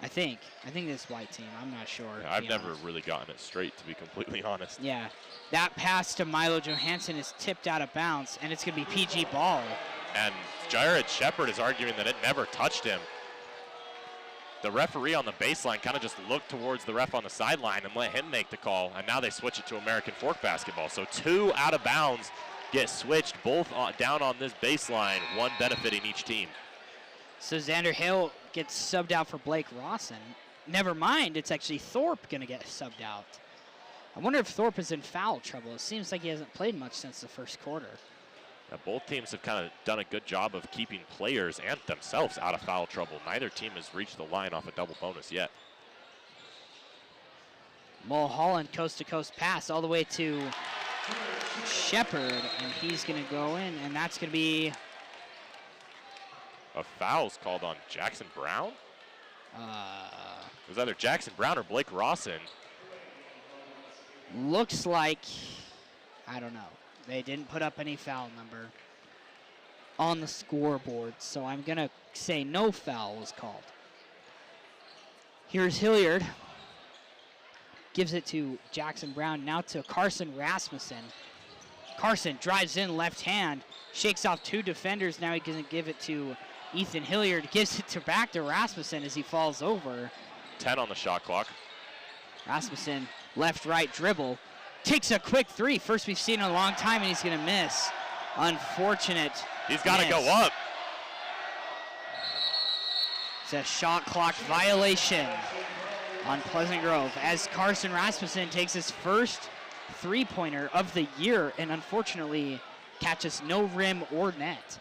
I think this White team. I'm not sure. Yeah, I've never really gotten it straight, to be completely honest. Yeah. That pass to Milo Johansson is tipped out of bounds, and it's going to be PG ball. And Jared Shepard is arguing that it never touched him. The referee on the baseline kind of just looked towards the ref on the sideline and let him make the call, and now they switch it to American Fork basketball. So two out of bounds get switched, both down on this baseline, one benefiting each team. So Xander Hale gets subbed out for Blake Rawson. Never mind, it's actually Thorpe going to get subbed out. I wonder if Thorpe is in foul trouble. It seems like he hasn't played much since the first quarter. Now, both teams have kind of done a good job of keeping players and themselves out of foul trouble. Neither team has reached the line off a double bonus yet. Mulholland coast-to-coast pass all the way to Shepard, and he's going to go in, and that's going to be... A foul's called on Jackson Brown? It was either Jackson Brown or Blake Rawson. Looks like, I don't know. They didn't put up any foul number on the scoreboard, so I'm going to say no foul was called. Here's Hilliard. Gives it to Jackson Brown, now to Carson Rasmussen. Carson drives in left hand, shakes off two defenders. Now he's going to give it to Ethan Hilliard. Gives it back to Rasmussen as he falls over. 10 on the shot clock. Rasmussen, left-right dribble. Takes a quick three. First we've seen in a long time, and he's going to miss. Unfortunate. He's got to go up. It's a shot clock violation on Pleasant Grove as Carson Rasmussen takes his first three-pointer of the year and unfortunately catches no rim or net.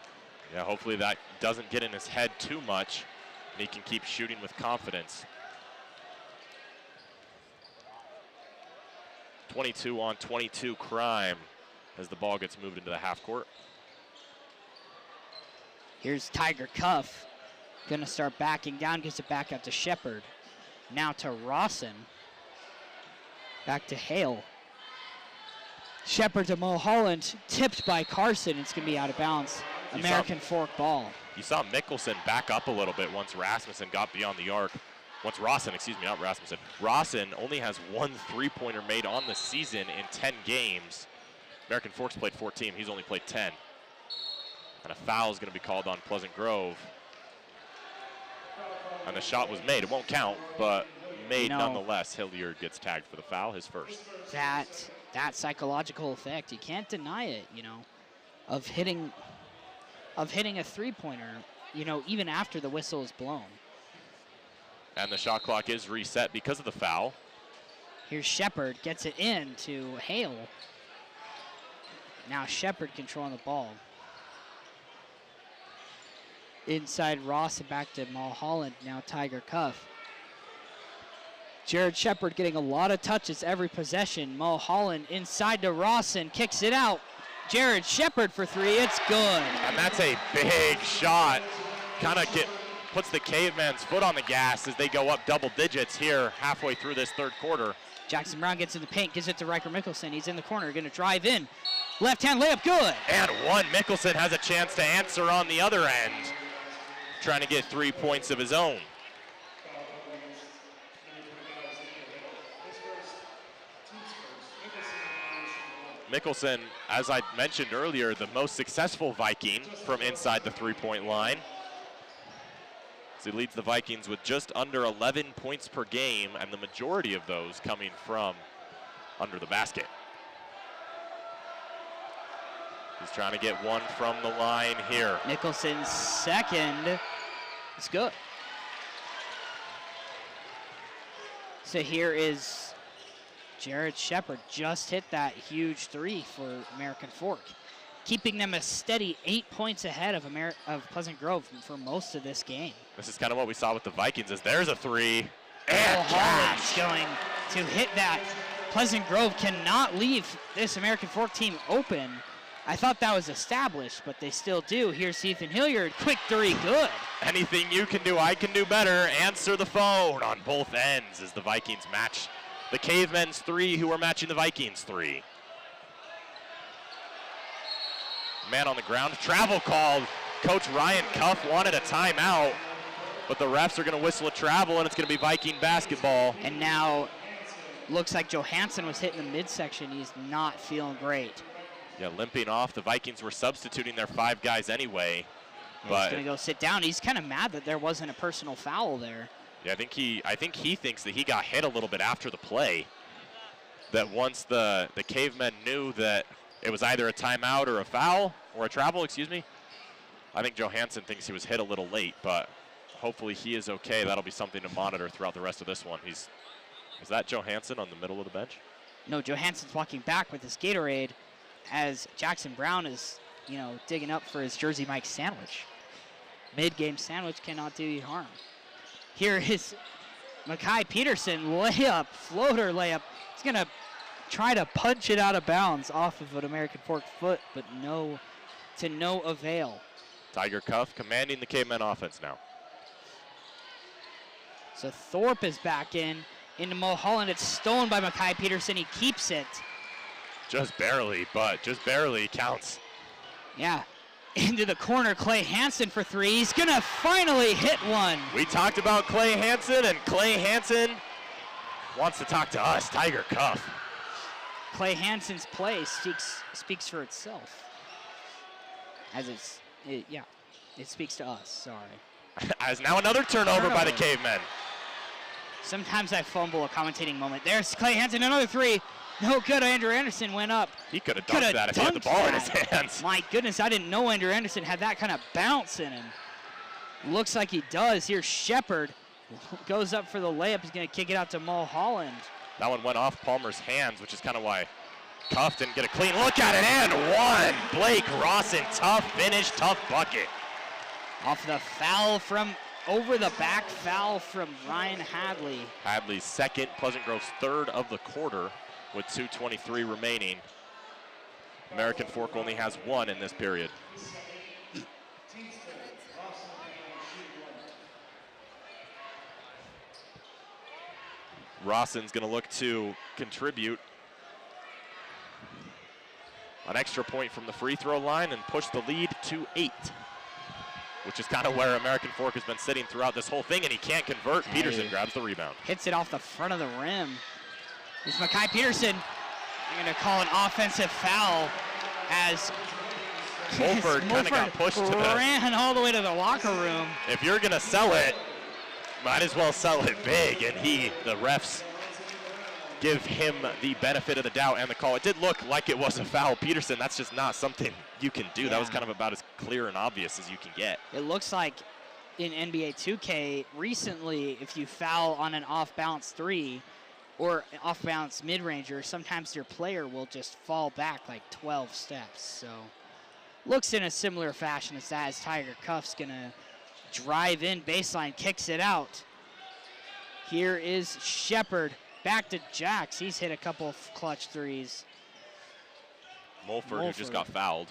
Yeah, hopefully that doesn't get in his head too much and he can keep shooting with confidence. 22 on 22 crime as the ball gets moved into the half court. Here's Tiger Cuff. Gonna start backing down, gives it back out to Shepard. Now to Rawson. Back to Hale. Shepard to Mulholland. Tipped by Carson. It's going to be out of bounds. American Fork ball. You saw Mickelson back up a little bit once Rasmussen got beyond the arc. Once Rawson, not Rasmussen. Rawson only has one three-pointer made on the season in 10 games. American Fork's played 14. He's only played 10. And a foul is going to be called on Pleasant Grove. And the shot was made. It won't count, but made nonetheless. Hilliard gets tagged for the foul, his first. That psychological effect, you can't deny it, of hitting a three-pointer, even after the whistle is blown. And the shot clock is reset because of the foul. Here's Shepard, gets it in to Hale. Now Shepard controlling the ball. Inside Ross and back to Mulholland. Now Tiger Cuff. Jared Shepard getting a lot of touches every possession. Mulholland inside to Rawson, kicks it out. Jared Shepard for three, it's good. And that's a big shot. Kind of puts the Caveman's foot on the gas as they go up double digits here halfway through this third quarter. Jackson Brown gets in the paint, gives it to Riker Mickelson. He's in the corner, going to drive in. Left-hand layup, good. And one. Mickelson has a chance to answer on the other end. Trying to get 3 points of his own. Mickelson, as I mentioned earlier, the most successful Viking from inside the three-point line. So he leads the Vikings with just under 11 points per game, and the majority of those coming from under the basket. He's trying to get one from the line here. Mickelsen's second. It's good. So here is Jared Shepard. Just hit that huge three for American Fork, keeping them a steady 8 points ahead of Pleasant Grove for most of this game. This is kind of what we saw with the Vikings, as there's a three. And Holland's going to hit that. Pleasant Grove cannot leave this American Fork team open. I thought that was established, but they still do. Here's Ethan Hilliard. Quick three, good. Anything you can do, I can do better. Answer the phone on both ends as the Vikings match the Cavemen's three, who are matching the Vikings three. Man on the ground. Travel called. Coach Ryan Cuff wanted a timeout, but the refs are going to whistle a travel, and it's going to be Viking basketball. And now looks like Johansson was hit in the midsection. He's not feeling great. Yeah, limping off. The Vikings were substituting their 5 guys anyway. But he's going to go sit down. He's kind of mad that there wasn't a personal foul there. Yeah, I think he thinks that he got hit a little bit after the play. That once the Cavemen knew that It was either a timeout or a foul, or a travel, excuse me. I think Johansson thinks he was hit a little late, but hopefully he is okay. That'll be something to monitor throughout the rest of this one. Is that Johansson on the middle of the bench? No, Johansson's walking back with his Gatorade as Jackson Brown is, digging up for his Jersey Mike sandwich. Mid-game sandwich cannot do you harm. Here is Makai Peterson, layup, floater layup. He's going to try to punch it out of bounds off of an American Fork foot, but to no avail. Tiger Cuff commanding the Cavemen offense now. So Thorpe is back into Mulholland. It's stolen by Makai Peterson. He keeps it. Just barely, but just barely counts. Yeah. Into the corner, Clay Hansen for three. He's going to finally hit one. We talked about Clay Hansen, and Clay Hansen wants to talk to us, Tiger Cuff. Clay Hansen's play speaks for itself. As it speaks to us, sorry. As now another turnover by the Cavemen. Sometimes I fumble a commentating moment. There's Clay Hansen, another three. No good. Andrew Anderson went up. He could have dunked that if he had the ball in his hands. My goodness, I didn't know Andrew Anderson had that kind of bounce in him. Looks like he does. Here's Shepard. Goes up for the layup. He's going to kick it out to Mulholland. That one went off Palmer's hands, which is kind of why Cuff didn't get a clean look at it. And one. Blake Rawson, tough finish, tough bucket. Off the foul from over the back foul from Ryan Hadley. Hadley's second, Pleasant Grove's third of the quarter with 2:23 remaining. American Fork only has one in this period. Rawson's going to look to contribute an extra point from the free throw line and push the lead to 8, which is kind of where American Fork has been sitting throughout this whole thing, and he can't convert. Peterson grabs the rebound. Hits it off the front of the rim. It's Makai Peterson. They're going to call an offensive foul as Mulford kind of got pushed to the... ran all the way to the locker room. If you're going to sell it, might as well sell it big, and the refs give him the benefit of the doubt and the call. It did look like it was a foul. Peterson, that's just not something you can do. Yeah. That was kind of about as clear and obvious as you can get. It looks like in NBA 2K recently, if you foul on an off-balance three or off-balance mid-ranger, sometimes your player will just fall back like 12 steps. So looks in a similar fashion as that, as Tiger Cuff's going to drive in baseline, kicks it out. Here is Shepard. Back to Jax. He's hit a couple of clutch threes. Mulford, who just got fouled.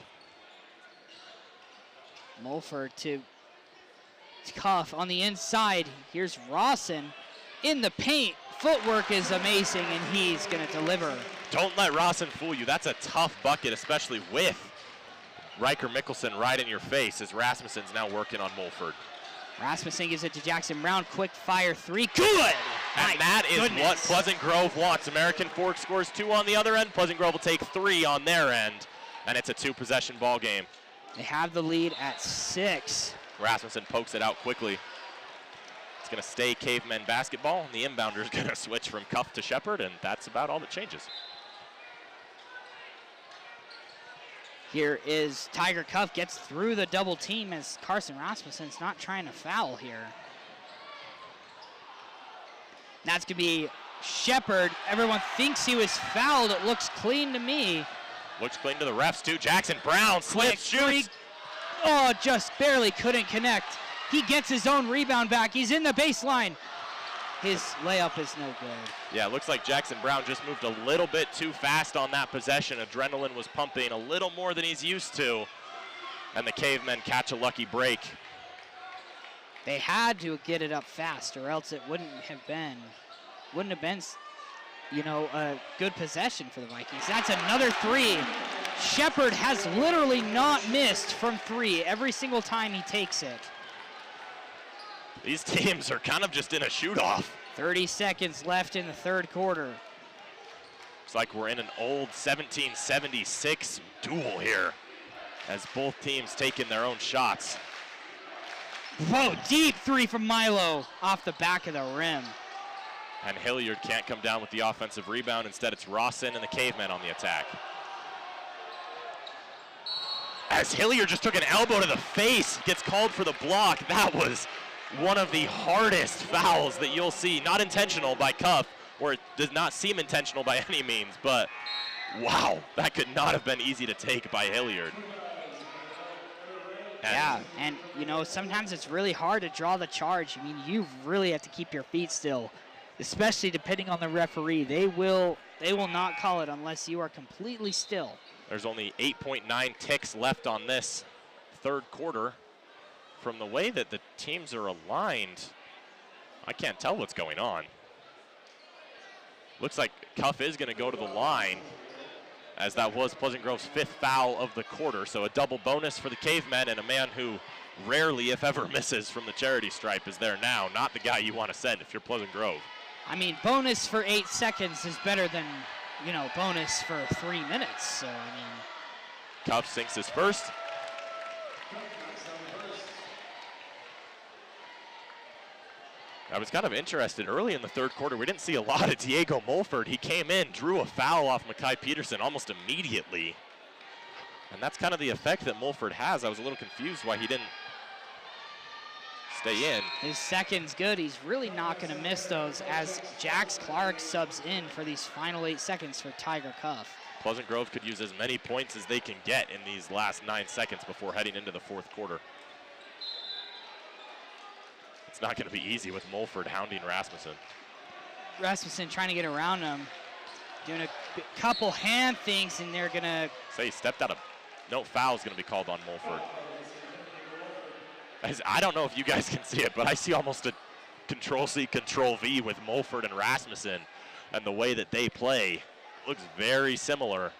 Mulford to Cuff on the inside. Here's Rawson in the paint. Footwork is amazing, and he's going to deliver. Don't let Rawson fool you. That's a tough bucket, especially with Riker Mickelson right in your face, as Rasmussen's now working on Mulford. Rasmussen gives it to Jackson Brown. Quick fire three. Good! And that is what Pleasant Grove wants. American Fork scores 2 on the other end. Pleasant Grove will take 3 on their end. And it's a 2-possession ball game. They have the lead at 6. Rasmussen pokes it out quickly. It's going to stay Cavemen basketball. And the inbounder is going to switch from Cuff to Shepard. And that's about all that changes. Here is Tiger Cuff, gets through the double team as Carson Rasmussen's not trying to foul here. That's going to be Shepard. Everyone thinks he was fouled. It looks clean to me. Looks clean to the refs, too. Jackson Brown slips, shoots. Oh, just barely couldn't connect. He gets his own rebound back. He's in the baseline. His layup is no good. Yeah, it looks like Jackson Brown just moved a little bit too fast on that possession. Adrenaline was pumping a little more than he's used to. And the Cavemen catch a lucky break. They had to get it up fast, or else it wouldn't have been, a good possession for the Vikings. That's another three. Shepard has literally not missed from 3 every single time he takes it. These teams are kind of just in a shoot-off. 30 seconds left in the third quarter. Looks like we're in an old 1776 duel here, as both teams taking their own shots. Whoa, deep three from Milo off the back of the rim. And Hilliard can't come down with the offensive rebound. Instead, it's Rawson and the Cavemen on the attack. As Hilliard just took an elbow to the face, gets called for the block. That was one of the hardest fouls that you'll see. Not intentional by Cuff, or it does not seem intentional by any means, but wow, that could not have been easy to take by Hilliard. Yeah, and you know, sometimes it's really hard to draw the charge. I mean, you really have to keep your feet still, especially depending on the referee. They will not call it unless you are completely still. There's only 8.9 ticks left on this third quarter. From the way that the teams are aligned, I can't tell what's going on. Looks like Cuff is going to go to the line, as that was Pleasant Grove's 5th foul of the quarter. So a double bonus for the Cavemen, and a man who rarely, if ever, misses from the charity stripe is there now. Not the guy you want to send if you're Pleasant Grove. I mean, bonus for 8 seconds is better than, you know, bonus for 3 minutes. So, I mean. Cuff sinks his first. I was kind of interested early in the third quarter. We didn't see a lot of Diego Mulford. He came in, drew a foul off Makai Peterson almost immediately. And that's kind of the effect that Mulford has. I was a little confused why he didn't stay in. His second's good. He's really not going to miss those as Jax Clark subs in for these final 8 seconds for Tiger Cuff. Pleasant Grove could use as many points as they can get in these last 9 seconds before heading into the fourth quarter. It's not going to be easy with Mulford hounding Rasmussen. Rasmussen trying to get around him, doing a couple hand things, and they're going to... Say he stepped out of... No foul is going to be called on Mulford. I don't know if you guys can see it, but I see almost a Control-C, Control-V with Mulford and Rasmussen, and the way that they play looks very similar.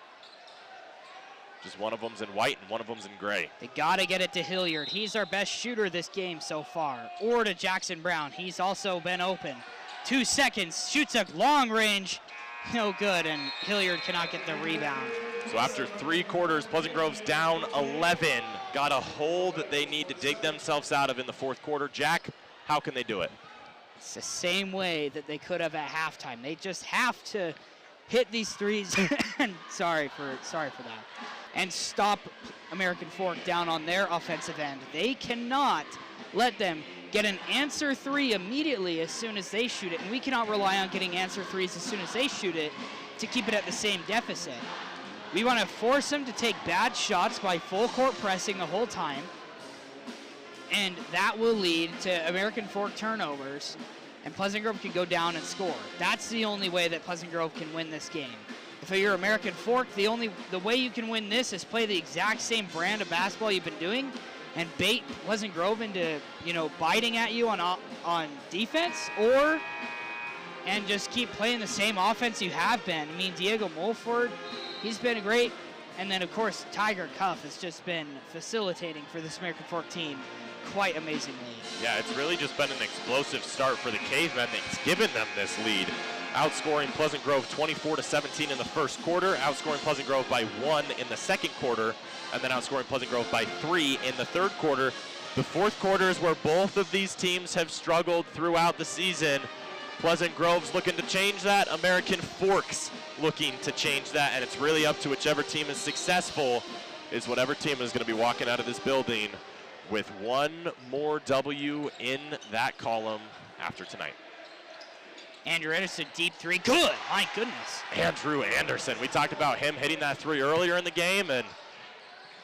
Just one of them's in white and one of them's in gray. They got to get it to Hilliard. He's our best shooter this game so far. Or to Jackson Brown. He's also been open. 2 seconds. Shoots a long range. No good, and Hilliard cannot get the rebound. So after 3 quarters, Pleasant Grove's down 11. Got a hole that they need to dig themselves out of in the fourth quarter. Jack, how can they do it? It's the same way that they could have at halftime. They just have to hit these threes. And sorry for that. And stop American Fork down on their offensive end. They cannot let them get an answer 3 immediately as soon as they shoot it. And we cannot rely on getting answer 3s as soon as they shoot it to keep it at the same deficit. We want to force them to take bad shots by full court pressing the whole time. And that will lead to American Fork turnovers. And Pleasant Grove can go down and score. That's the only way that Pleasant Grove can win this game. If you're American Fork, the way you can win this is play the exact same brand of basketball you've been doing and bait Pleasant Grove into, you know, biting at you on defense, and just keep playing the same offense you have been. I mean, Diego Mulford, he's been great. And then, of course, Tiger Cuff has just been facilitating for this American Fork team quite amazingly. Yeah, it's really just been an explosive start for the Cavemen that's given them this lead. Outscoring Pleasant Grove 24-17 in the first quarter, outscoring Pleasant Grove by 1 in the second quarter, and then outscoring Pleasant Grove by 3 in the third quarter. The fourth quarter is where both of these teams have struggled throughout the season. Pleasant Grove's looking to change that. American Fork's looking to change that, and it's really up to whichever team is successful, is whatever team is going to be walking out of this building with one more W in that column after tonight. Andrew Anderson, deep 3. Good. My goodness. Andrew Anderson. We talked about him hitting that 3 earlier in the game, and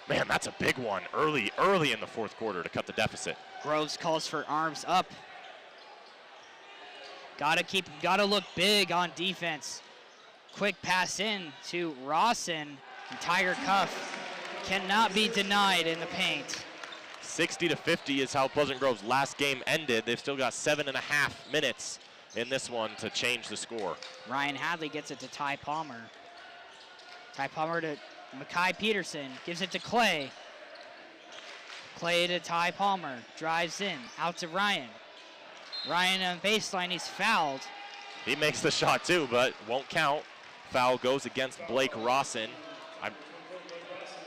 man, that's a big one early in the fourth quarter to cut the deficit. Groves calls for arms up. Gotta look big on defense. Quick pass in to Rawson, and Tiger Cuff cannot be denied in the paint. 60-50 is how Pleasant Grove's last game ended. They've still got 7.5 minutes in this one to change the score. Ryan Hadley gets it to Ty Palmer. Ty Palmer to Makai Peterson. Gives it to Clay. Clay to Ty Palmer. Drives in. Out to Ryan. Ryan on baseline. He's fouled. He makes the shot too, but won't count. Foul goes against Blake Rawson. I'm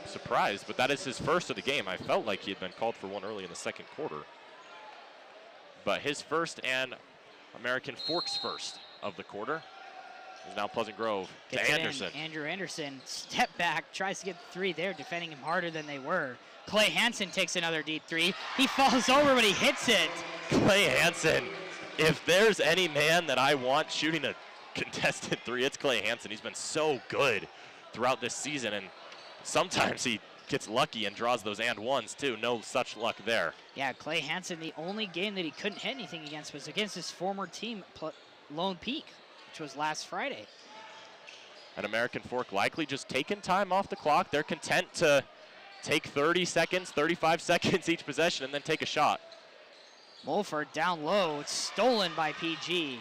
surprised, but that is his first of the game. I felt like he had been called for one early in the second quarter. But his first and American Fork's first of the quarter. is now Pleasant Grove to Gets it in. Anderson. Andrew Anderson, step back, tries to get the three there, defending him harder than they were. Clay Hansen takes another deep three. He falls over, but he hits it. Clay Hansen, if there's any man that I want shooting a contested three, it's Clay Hansen. He's been so good throughout this season, and sometimes he gets lucky and draws those and ones too. No such luck there. Yeah, Clay Hansen, the only game that he couldn't hit anything against was against his former team, Lone Peak, which was last Friday. And American Fork likely just taking time off the clock. They're content to take 30 seconds, 35 seconds each possession and then take a shot. Mulford down low. It's stolen by PG.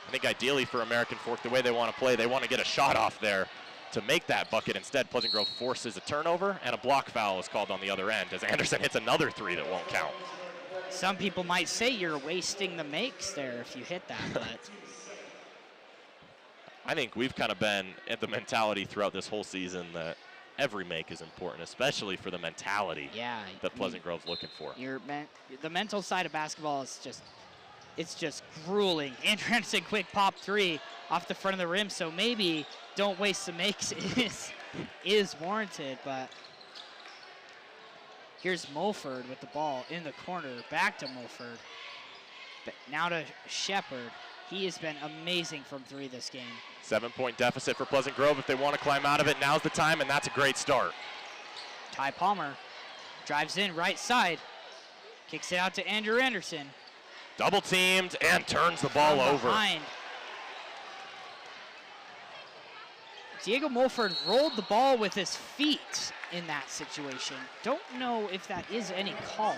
I think ideally for American Fork, the way they want to play, they want to get a shot off there to make that bucket. Instead, Pleasant Grove forces a turnover, and a block foul is called on the other end as Anderson hits another three that won't count. Some people might say you're wasting the makes there if you hit that, but I think we've kind of been at the mentality throughout this whole season that every make is important, especially for the mentality that Pleasant Grove's looking for. The mental side of basketball is just grueling. Andrew Anderson, quick pop three off the front of the rim, so maybe don't waste the makes is warranted, but here's Mulford with the ball in the corner, back to Mulford. But now to Shepard. He has been amazing from three this game. 7-point deficit for Pleasant Grove. If they want to climb out of it, now's the time, and that's a great start. Ty Palmer drives in right side, kicks it out to Andrew Anderson. Double teamed and turns the ball over. Behind. Diego Mulford rolled the ball with his feet in that situation. Don't know if that is any call.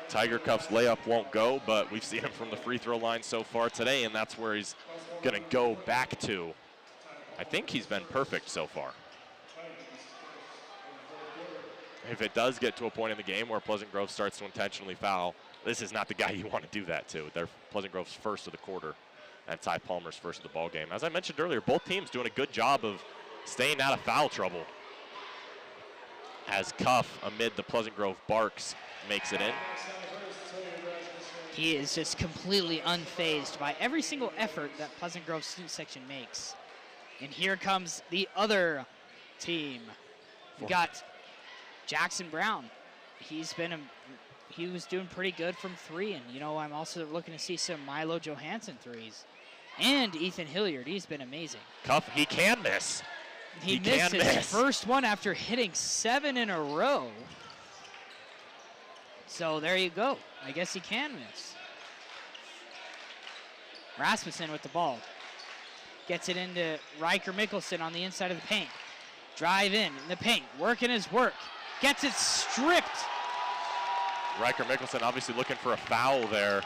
Tiger Cup's layup won't go, but we've seen him from the free throw line so far today, and that's where he's going to go back to. I think he's been perfect so far. If it does get to a point in the game where Pleasant Grove starts to intentionally foul, this is not the guy you want to do that to. They're Pleasant Grove's first of the quarter, and Ty Palmer's first of the ball game. As I mentioned earlier, both teams doing a good job of staying out of foul trouble. As Cuff, amid the Pleasant Grove barks, makes it in. He is just completely unfazed by every single effort that Pleasant Grove student section makes. And here comes the other team. We got Jackson Brown. He was doing pretty good from three, and I'm also looking to see some Milo Johansson threes. And Ethan Hilliard, he's been amazing. Cuff, he can miss. He missed his first one after hitting 7 in a row. So there you go. I guess he can miss. Rasmussen with the ball. Gets it into Riker Mickelson on the inside of the paint. Drive in the paint, working his work. Gets it stripped. Riker Mickelson obviously looking for a foul there.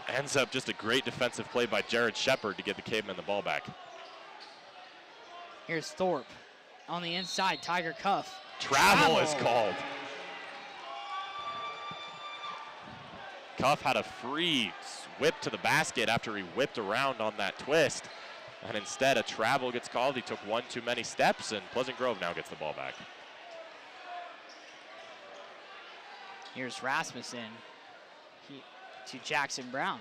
Ends up just a great defensive play by Jared Shepard to get the Cavemen the ball back. Here's Thorpe on the inside. Tiger Cuff. Travel is called. Cuff had a free whip to the basket after he whipped around on that twist. And instead, a travel gets called. He took one too many steps, and Pleasant Grove now gets the ball back. Here's Rasmussen to Jackson Brown.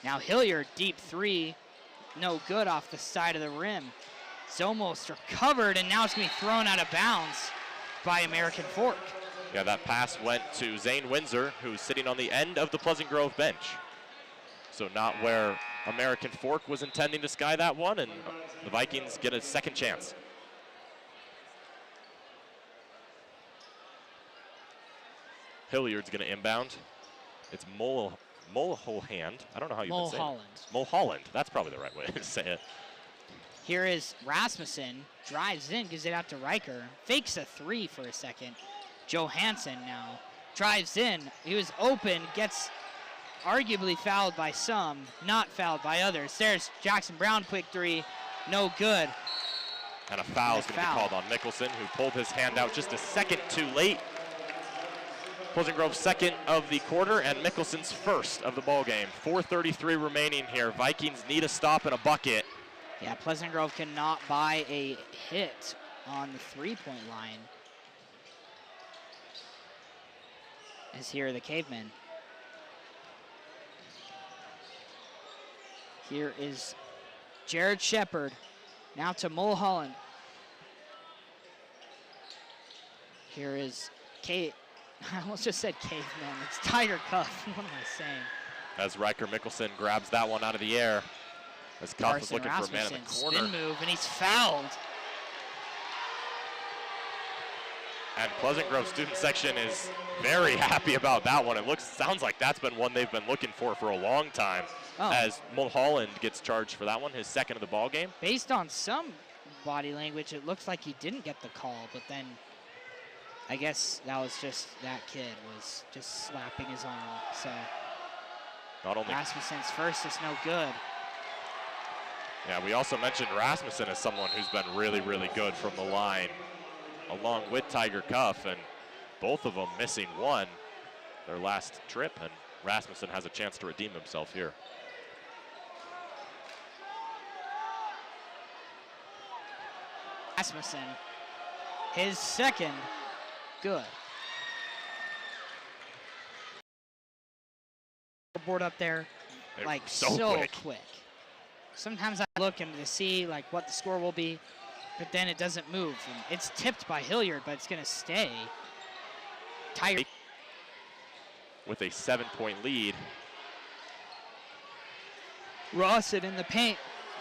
Now Hilliard, deep three. No good off the side of the rim. It's almost recovered, and now it's going to be thrown out of bounds by American Fork. Yeah, that pass went to Zane Windsor, who's sitting on the end of the Pleasant Grove bench. So not where American Fork was intending to sky that one, and the Vikings get a second chance. Hilliard's going to inbound. It's Mulholland. I don't know how you would say it. Mulholland. That's probably the right way to say it. Here is Rasmussen, drives in, gives it out to Riker, fakes a three for a second. Johansson now drives in. He was open, gets arguably fouled by some, not fouled by others. There's Jackson Brown, quick three, no good. And a foul is going to be called on Mickelson, who pulled his hand out just a second too late. Pleasant Grove's second of the quarter and Mickelson's first of the ball game. 4:33 remaining here. Vikings need a stop and a bucket. Yeah, Pleasant Grove cannot buy a hit on the three-point line. As here are the Cavemen. Here is Jared Shepard. Now to Mulholland. Here is Kate. I almost just said Caveman. It's Tiger Cuff. What am I saying? As Riker Mickelson grabs that one out of the air. As Cuff is looking for a man in the corner. Spin move, and he's fouled. And Pleasant Grove student section is very happy about that one. It sounds like that's been one they've been looking for a long time. Oh. As Mulholland gets charged for that one, his second of the ball game. Based on some body language, it looks like he didn't get the call, but then I guess that was just that kid was just slapping his arm. So not only Rasmussen's first is no good. Yeah, we also mentioned Rasmussen as someone who's been really, really good from the line, along with Tiger Cuff, and both of them missing one their last trip, and Rasmussen has a chance to redeem himself here. Rasmussen, his second, good. Board up there, like so quick. Sometimes I look and to see like what the score will be, but then it doesn't move. And it's tipped by Hilliard, but it's going to stay. Tiger with a 7-point lead. Rawson in the paint.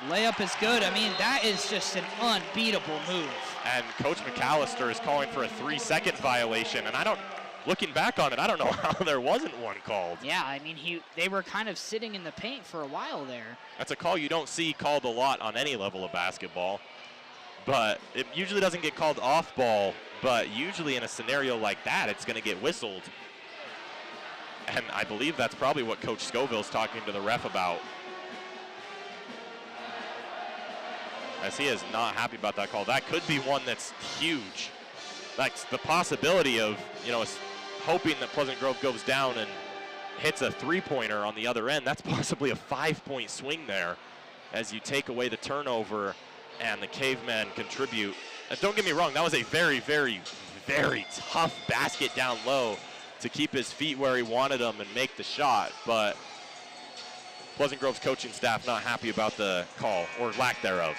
Layup is good. I mean, that is just an unbeatable move. And Coach McAllister is calling for a 3-second violation. And looking back on it, I don't know how there wasn't one called. Yeah, I mean, they were kind of sitting in the paint for a while there. That's a call you don't see called a lot on any level of basketball. But it usually doesn't get called off ball. But usually in a scenario like that, it's going to get whistled. And I believe that's probably what Coach Scoville's talking to the ref about. As he is not happy about that call. That could be one that's huge. That's the possibility of, hoping that Pleasant Grove goes down and hits a three-pointer on the other end. That's possibly a 5-point swing there as you take away the turnover and the Cavemen contribute. And don't get me wrong, that was a very, very, very tough basket down low to keep his feet where he wanted them and make the shot. But Pleasant Grove's coaching staff not happy about the call, or lack thereof.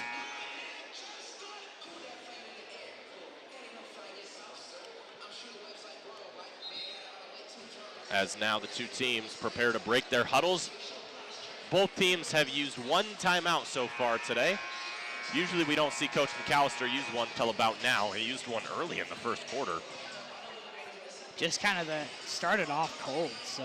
As now the two teams prepare to break their huddles. Both teams have used one timeout so far today. Usually we don't see Coach McAllister use one till about now. He used one early in the first quarter. Just kind of started off cold, so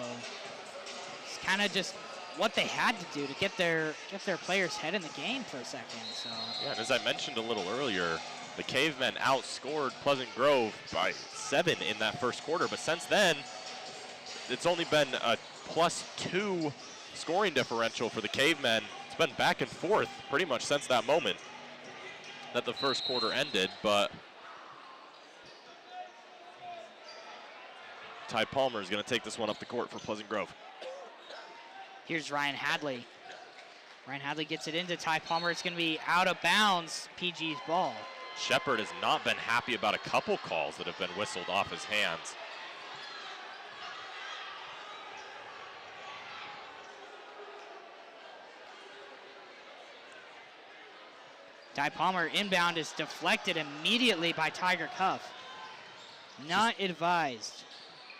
it's kind of just what they had to do to get their players' head in the game for a second. So yeah, and as I mentioned a little earlier, the Cavemen outscored Pleasant Grove by 7 in that first quarter, but since then, it's only been a +2 scoring differential for the Cavemen. It's been back and forth pretty much since that moment that the first quarter ended, but Ty Palmer is going to take this one up the court for Pleasant Grove. Here's Ryan Hadley. Ryan Hadley gets it into Ty Palmer. It's going to be out of bounds, PG's ball. Shepard has not been happy about a couple calls that have been whistled off his hands. Ty Palmer inbound is deflected immediately by Tiger Cuff. Not advised.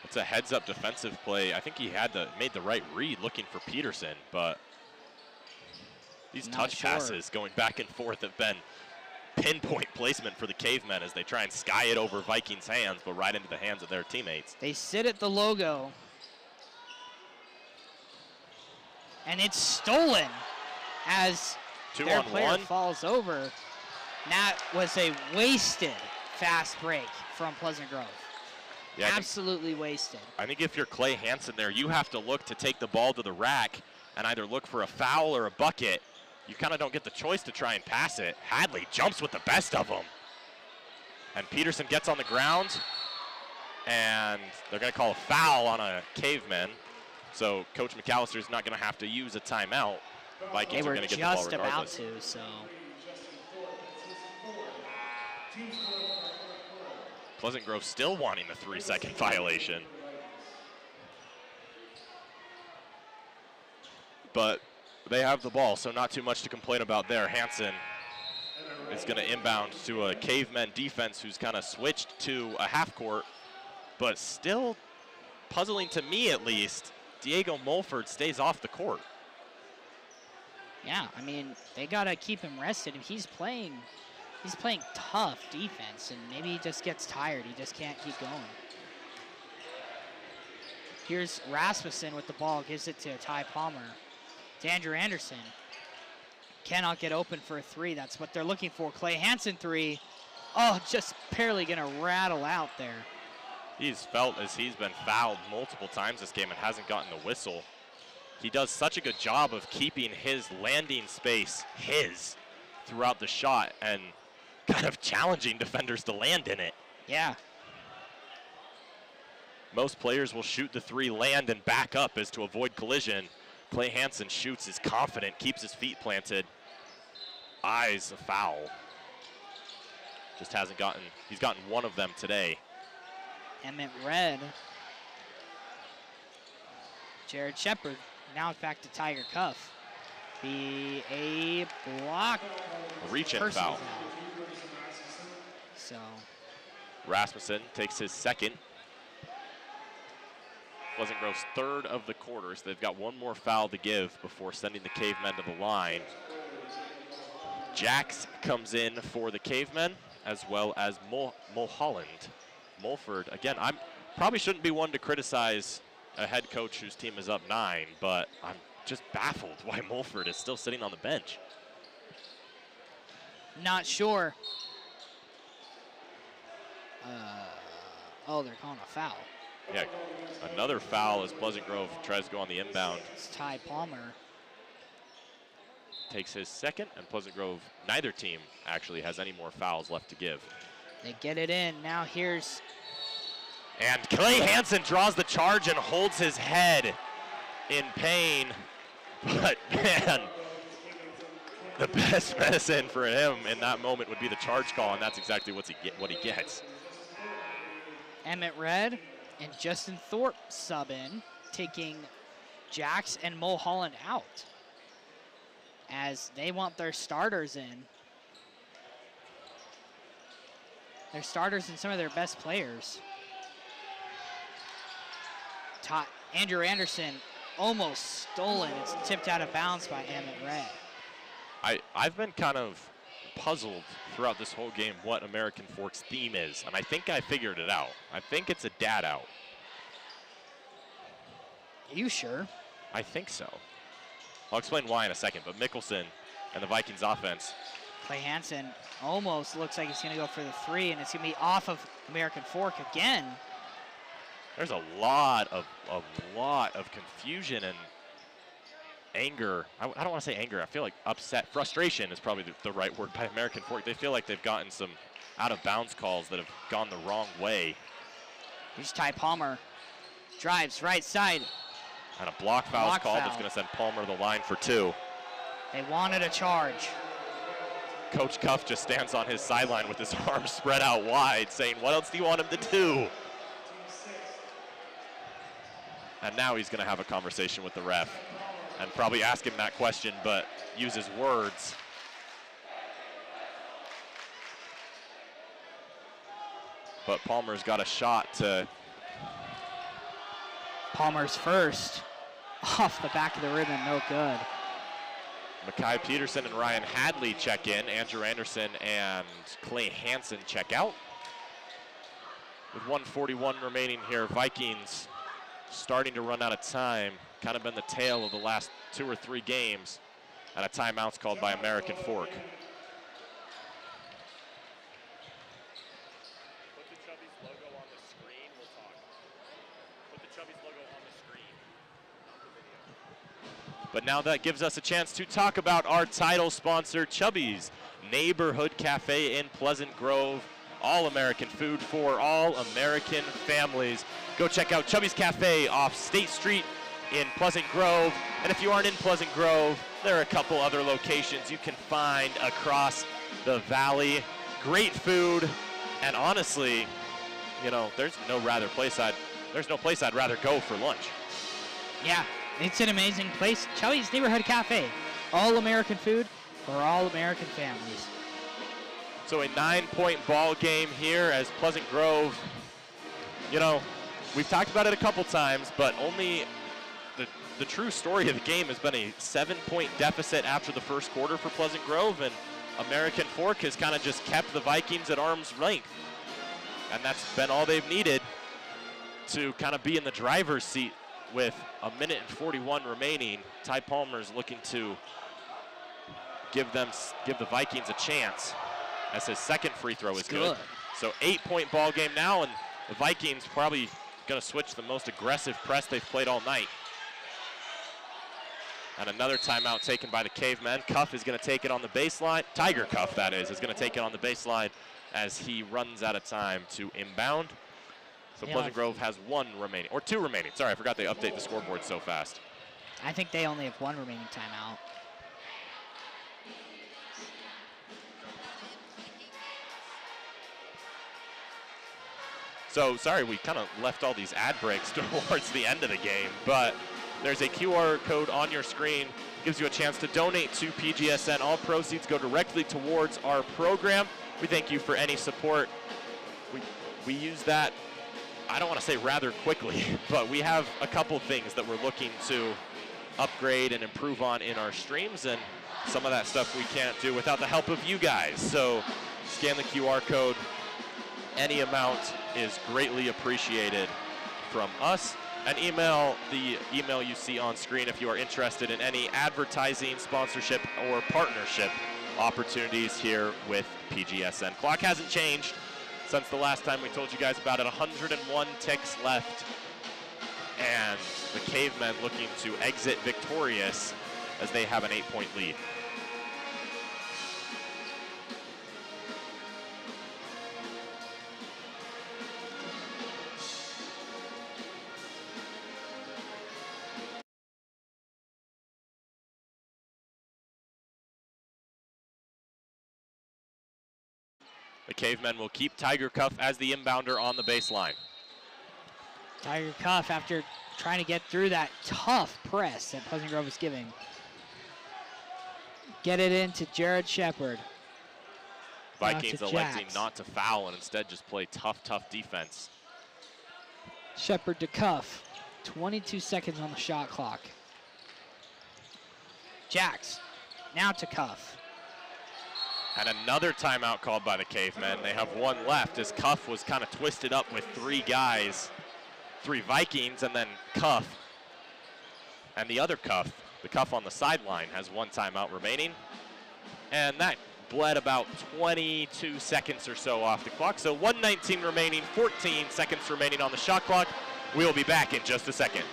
It's a heads-up defensive play. I think he made the right read looking for Peterson, but these touch passes going back and forth have been pinpoint placement for the Cavemen as they try and sky it over Vikings' hands, but right into the hands of their teammates. They sit at the logo. And it's stolen as their player falls over. That was a wasted fast break from Pleasant Grove. Yeah, absolutely wasted. I think if you're Clay Hansen there, you have to look to take the ball to the rack and either look for a foul or a bucket. You kind of don't get the choice to try and pass it. Hadley jumps with the best of them. And Peterson gets on the ground, and they're going to call a foul on a Caveman. So Coach McAllister is not going to have to use a timeout. Vikings are going to get the ball regardless. They were just about to, so. Pleasant Grove still wanting the 3-second violation. But they have the ball, so not too much to complain about there. Hansen is going to inbound to a Cavemen defense who's kind of switched to a half court, but still puzzling to me at least. Diego Mulford stays off the court. Yeah, I mean, they got to keep him rested. He's playing tough defense, and maybe he just gets tired. He just can't keep going. Here's Rasmussen with the ball, gives it to Ty Palmer. To Andrew Anderson. Cannot get open for a three. That's what they're looking for. Clay Hansen three. Oh, just barely going to rattle out there. He's felt as he's been fouled multiple times this game and hasn't gotten the whistle. He does such a good job of keeping his landing space throughout the shot and kind of challenging defenders to land in it. Yeah. Most players will shoot the three, land, and back up as to avoid collision. Clay Hansen shoots, is confident, keeps his feet planted. Eyes a foul. Just hasn't gotten, he's gotten one of them today. Emmett Red. Jared Shepard. Now back to Tiger Cuff. Be a block. A reach-in foul. So. Rasmussen takes his second. Pleasant Grove's third of the quarter, so they've got one more foul to give before sending the Cavemen to the line. Jax comes in for the Cavemen, as well as Mulholland. Mulford, again, I probably shouldn't be one to criticize a head coach whose team is up 9, but I'm just baffled why Mulford is still sitting on the bench. Not sure. They're calling a foul. Yeah, another foul as Pleasant Grove tries to go on the inbound. It's Ty Palmer. Takes his second, and Pleasant Grove, neither team actually has any more fouls left to give. They get it in. Now here's... And Clay Hansen draws the charge and holds his head in pain. But, man, the best medicine for him in that moment would be the charge call, and that's exactly what he gets. Emmett Red and Justin Thorpe sub in, taking Jax and Mulholland out as they want their starters in. Their starters and some of their best players. Andrew Anderson almost stolen. It's tipped out of bounds by Emmett Red. I've been kind of puzzled throughout this whole game what American Fork's theme is, and I think I figured it out. I think it's a dad out. Are you sure? I think so. I'll explain why in a second, but Mickelson and the Vikings offense. Clay Hansen almost looks like he's going to go for the three, and it's going to be off of American Fork again. There's a lot of confusion and anger. I don't want to say anger. I feel like upset. Frustration is probably the right word by American Fork. They feel like they've gotten some out-of-bounds calls that have gone the wrong way. Here's Ty Palmer. Drives right side. And a block foul is called. That's going to send Palmer to the line for 2. They wanted a charge. Coach Cuff just stands on his sideline with his arms spread out wide, saying, what else do you want him to do? And now he's going to have a conversation with the ref and probably ask him that question, but use his words. But Palmer's got a shot to... Palmer's first. Off the back of the ribbon, no good. Makai Peterson and Ryan Hadley check in. Andrew Anderson and Clay Hansen check out. With 1:41 remaining here, Vikings starting to run out of time. Kind of been the tale of the last 2 or 3 games. And a timeout's called by American Fork. Put the Chubby's logo on the screen, we'll talk. Put the Chubby's logo on the screen, not the video. But now that gives us a chance to talk about our title sponsor, Chubby's Neighborhood Cafe in Pleasant Grove. All-American food for all American families. Go check out Chubby's Cafe off State Street in Pleasant Grove. And if you aren't in Pleasant Grove, there are a couple other locations you can find across the valley. Great food, and honestly, you know, there's no place I'd rather go for lunch. Yeah, It's an amazing place. Chubby's Neighborhood Cafe. All American food for all American families. So a 9-point ball game here as Pleasant Grove, you know, we've talked about it a couple times, but only the true story of the game has been a 7-point deficit after the first quarter for Pleasant Grove, and American Fork has kind of just kept the Vikings at arm's length. And that's been all they've needed to kind of be in the driver's seat with 1:41 remaining. Ty Palmer's looking to give the Vikings a chance as his second free throw is good. So 8-point ball game now, and the Vikings probably going to switch the most aggressive press they've played all night. And another timeout taken by the Cavemen. Cuff is going to take it on the baseline. Tiger Cuff, that is going to take it on the baseline as he runs out of time to inbound. So Pleasant Grove has 1 remaining, or 2 remaining. Sorry, I forgot they update the scoreboard so fast. I think they only have 1 remaining timeout. So, sorry, we kind of left all these ad breaks towards the end of the game, but there's a QR code on your screen. Gives you a chance to donate to PGSN. All proceeds go directly towards our program. We thank you for any support. We use that, I don't want to say rather quickly, but we have a couple things that we're looking to upgrade and improve on in our streams, and some of that stuff we can't do without the help of you guys. So scan the QR code. Any amount is greatly appreciated from us. And email the email you see on screen if you are interested in any advertising, sponsorship, or partnership opportunities here with PGSN. Clock hasn't changed since the last time we told you guys about it. 101 ticks left. And the Cavemen looking to exit victorious as they have an 8-point lead. The Cavemen will keep Tiger Cuff as the inbounder on the baseline. Tiger Cuff, after trying to get through that tough press that Pleasant Grove was giving. Get it into Jared Shepard. Vikings electing not to foul and instead just play tough defense. Shepard to Cuff. 22 seconds on the shot clock. Jax, now to Cuff. And another timeout called by the Cavemen. They have 1 left as Cuff was kind of twisted up with 3 guys, 3 Vikings, and then Cuff. And the other Cuff, the Cuff on the sideline, has 1 timeout remaining. And that bled about 22 seconds or so off the clock. So 1:19 remaining, 14 seconds remaining on the shot clock. We'll be back in just a second.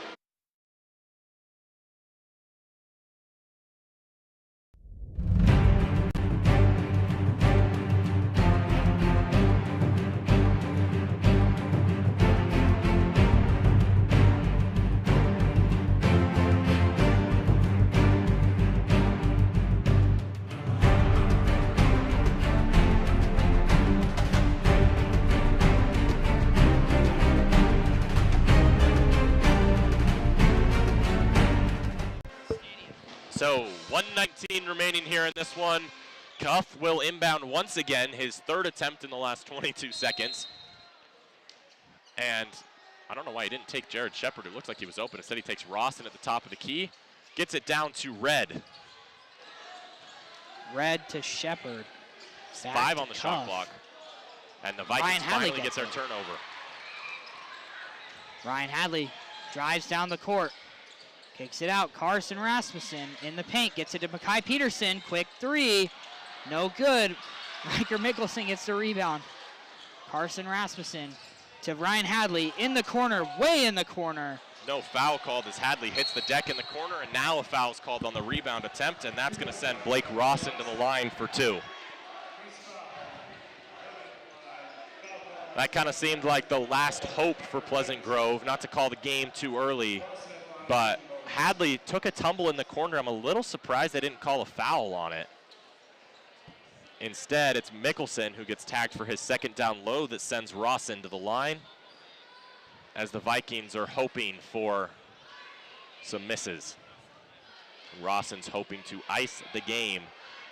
So 1:19 remaining here in this one. Cuff will inbound once again, his 3rd attempt in the last 22 seconds. And I don't know why he didn't take Jared Shepard. It looks like he was open. Instead he takes Rawson at the top of the key. Gets it down to Red. Red to Shepard. 5 on the shot clock. And the Vikings finally get their turnover. Ryan Hadley drives down the court. Kicks it out. Carson Rasmussen in the paint. Gets it to Makai Peterson. Quick 3. No good. Riker Mickelson gets the rebound. Carson Rasmussen to Ryan Hadley in the corner. Way in the corner. No foul called as Hadley hits the deck in the corner, and now a foul's called on the rebound attempt, and that's going to send Blake Rawson to the line for 2. That kind of seemed like the last hope for Pleasant Grove, not to call the game too early, but Hadley took a tumble in the corner. I'm a little surprised they didn't call a foul on it. Instead, it's Mickelson who gets tagged for his 2nd down low that sends Rawson to the line, as the Vikings are hoping for some misses. Rawson's hoping to ice the game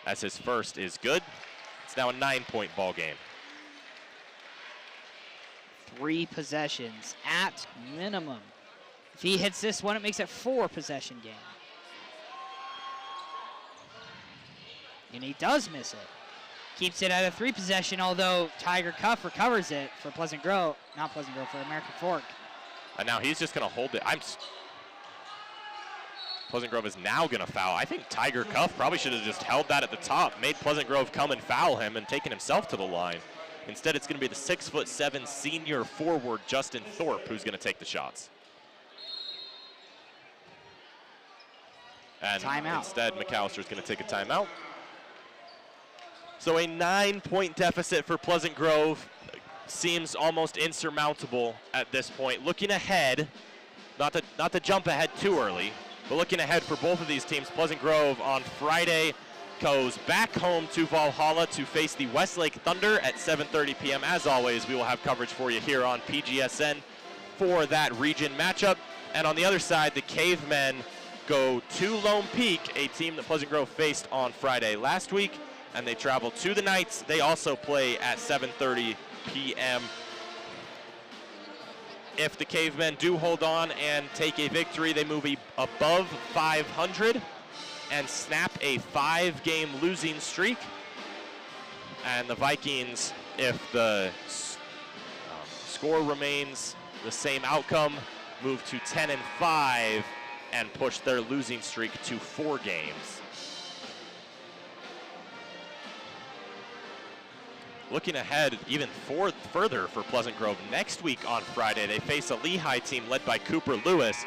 as his first is good. It's now a 9-point ball game. 3 possessions at minimum. If he hits this one, it makes it 4-possession game. And he does miss it. Keeps it at a 3-possession, although Tiger Cuff recovers it for Pleasant Grove. Not Pleasant Grove, for American Fork. And now he's just going to hold it. Pleasant Grove is now going to foul. I think Tiger Cuff probably should have just held that at the top, made Pleasant Grove come and foul him and taken himself to the line. Instead, it's going to be the 6'7" senior forward, Justin Thorpe, who's going to take the shots. And timeout. Instead, McAllister's going to take a timeout. So a 9-point deficit for Pleasant Grove seems almost insurmountable at this point. Looking ahead, not to jump ahead too early, but looking ahead for both of these teams, Pleasant Grove on Friday goes back home to Valhalla to face the Westlake Thunder at 7:30 p.m. As always, we will have coverage for you here on PGSN for that region matchup. And on the other side, the Cavemen go to Lone Peak, a team that Pleasant Grove faced on Friday last week, and they travel to the Knights. They also play at 7:30 p.m. If the Cavemen do hold on and take a victory, they move above 500 and snap a 5-game losing streak. And the Vikings, if the score remains the same outcome, move to 10-5 and push their losing streak to 4 games. Looking ahead even further for Pleasant Grove, next week on Friday, they face a Lehigh team led by Cooper Lewis.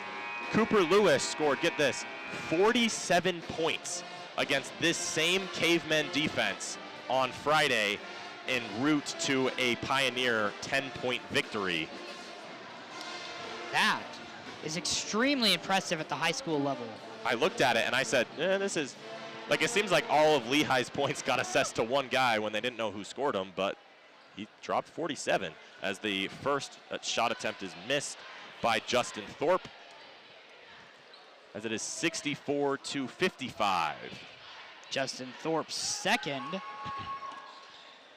Cooper Lewis scored, get this, 47 points against this same Cavemen defense on Friday en route to a Pioneer 10-point victory. That is extremely impressive at the high school level. I looked at it and I said, this is, like, it seems like all of Lehigh's points got assessed to one guy when they didn't know who scored them, but he dropped 47 as the first shot attempt is missed by Justin Thorpe, as it is 64-55. Justin Thorpe's second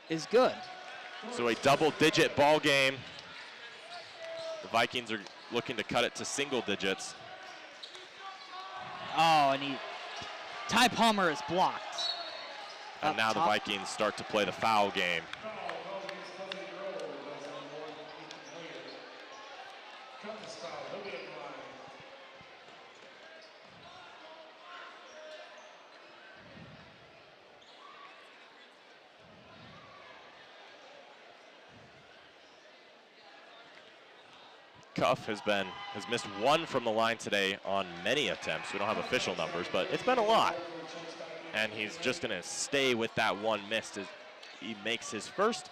is good. So a double-digit ball game. The Vikings are looking to cut it to single digits. Oh, and Ty Palmer is blocked. And now the Vikings start to play the foul game. Cuff has missed 1 from the line today on many attempts. We don't have official numbers, but it's been a lot. And he's just going to stay with that 1 missed as he makes his first.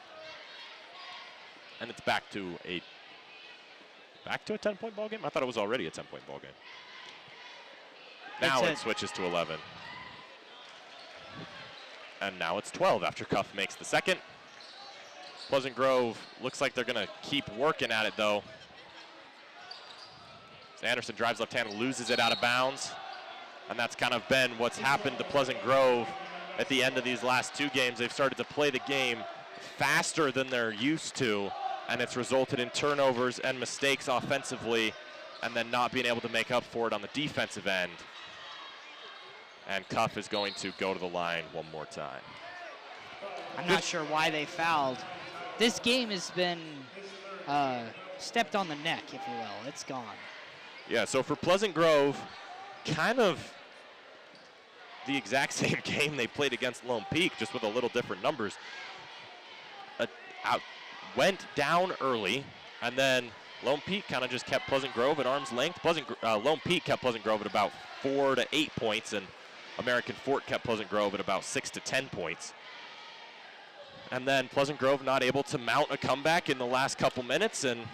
And it's back to a 10-point ball game? I thought it was already a 10-point ball game. Now it switches to 11. And now it's 12 after Cuff makes the second. Pleasant Grove looks like they're going to keep working at it, though. Anderson drives left-handed, loses it out of bounds. And that's kind of been what's happened to Pleasant Grove at the end of these last 2 games. They've started to play the game faster than they're used to, and it's resulted in turnovers and mistakes offensively, and then not being able to make up for it on the defensive end. And Cuff is going to go to the line one more time. I'm not sure why they fouled. This game has been stepped on the neck, if you will. It's gone. Yeah, so for Pleasant Grove, kind of the exact same game they played against Lone Peak, just with a little different numbers. Went down early, and then Lone Peak kind of just kept Pleasant Grove at arm's length. Lone Peak kept Pleasant Grove at about 4 to 8 points, and American Fork kept Pleasant Grove at about 6 to 10 points. And then Pleasant Grove not able to mount a comeback in the last couple minutes, and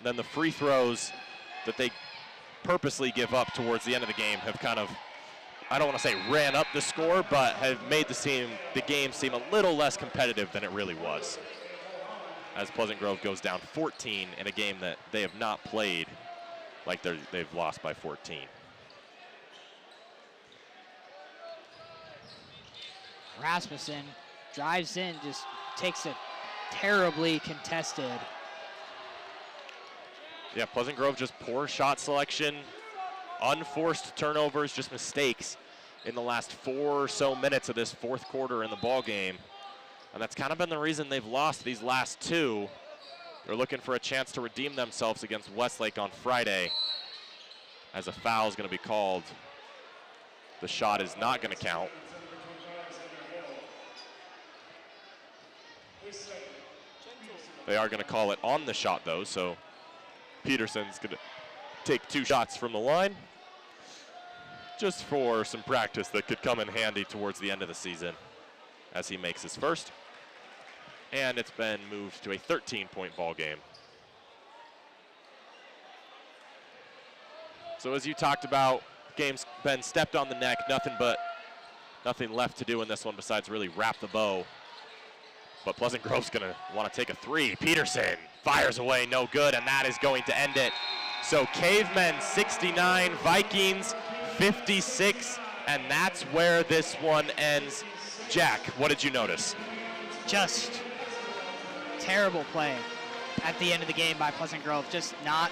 then the free throws that they purposely give up towards the end of the game have kind of, I don't want to say ran up the score, but have made the game seem a little less competitive than it really was, as Pleasant Grove goes down 14 in a game that they have not played like they've lost by 14. Rasmussen drives in, just takes it terribly contested. Yeah, Pleasant Grove just poor shot selection, unforced turnovers, just mistakes in the last 4 or so minutes of this fourth quarter in the ball game. And that's kind of been the reason they've lost these last 2. They're looking for a chance to redeem themselves against Westlake on Friday, as a foul is going to be called. The shot is not going to count. They are going to call it on the shot, though, so Peterson's going to take 2 shots from the line just for some practice that could come in handy towards the end of the season as he makes his first. And it's been moved to a 13-point ball game. So as you talked about, game's been stepped on the neck, nothing left to do in this one besides really wrap the bow. But Pleasant Grove's going to want to take a 3. Peterson fires away, no good, and that is going to end it. So Cavemen 69, Vikings 56, and that's where this one ends. Jack, what did you notice? Just terrible play at the end of the game by Pleasant Grove. Just not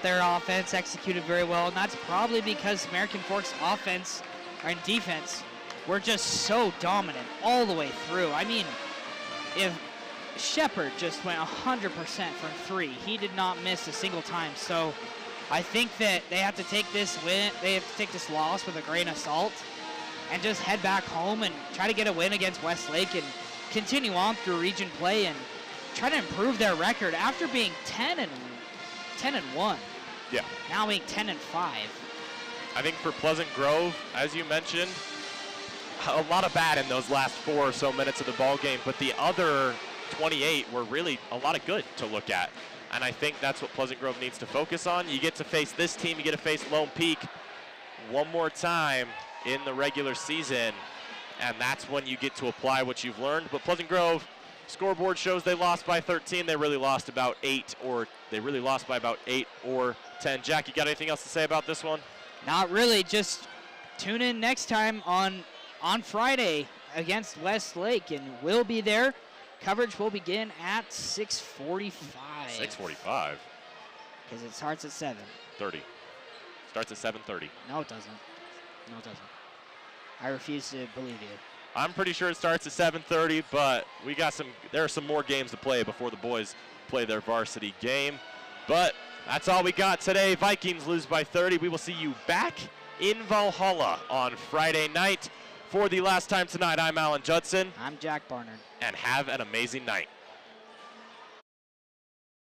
their offense executed very well, and that's probably because American Forks offense and defense were just so dominant all the way through. I mean, if Shepard just went 100% from 3, he did not miss a single time. So I think that they have to take this loss with a grain of salt and just head back home and try to get a win against Westlake and continue on through region play and try to improve their record after being 10-1. Yeah. Now being 10-5. I think for Pleasant Grove, as you mentioned, a lot of bad in those last 4 or so minutes of the ball game, but the other 28 were really a lot of good to look at. And I think that's what Pleasant Grove needs to focus on. You get to face this team, you get to face Lone Peak one more time in the regular season, and that's when you get to apply what you've learned. But Pleasant Grove scoreboard shows they lost by 13. They really lost by about 8 or 10. Jack, you got anything else to say about this one? Not really. Just tune in next time on Friday against Westlake, and we'll be there. Coverage will begin at 6:45. 6:45? Because it starts at 7:30. Starts at 7:30. No, it doesn't. No, it doesn't. I refuse to believe you. I'm pretty sure it starts at 7:30, but there are some more games to play before the boys play their varsity game. But that's all we got today. Vikings lose by 30. We will see you back in Valhalla on Friday night. For the last time tonight, I'm Alan Judson. I'm Jack Barnard. And have an amazing night.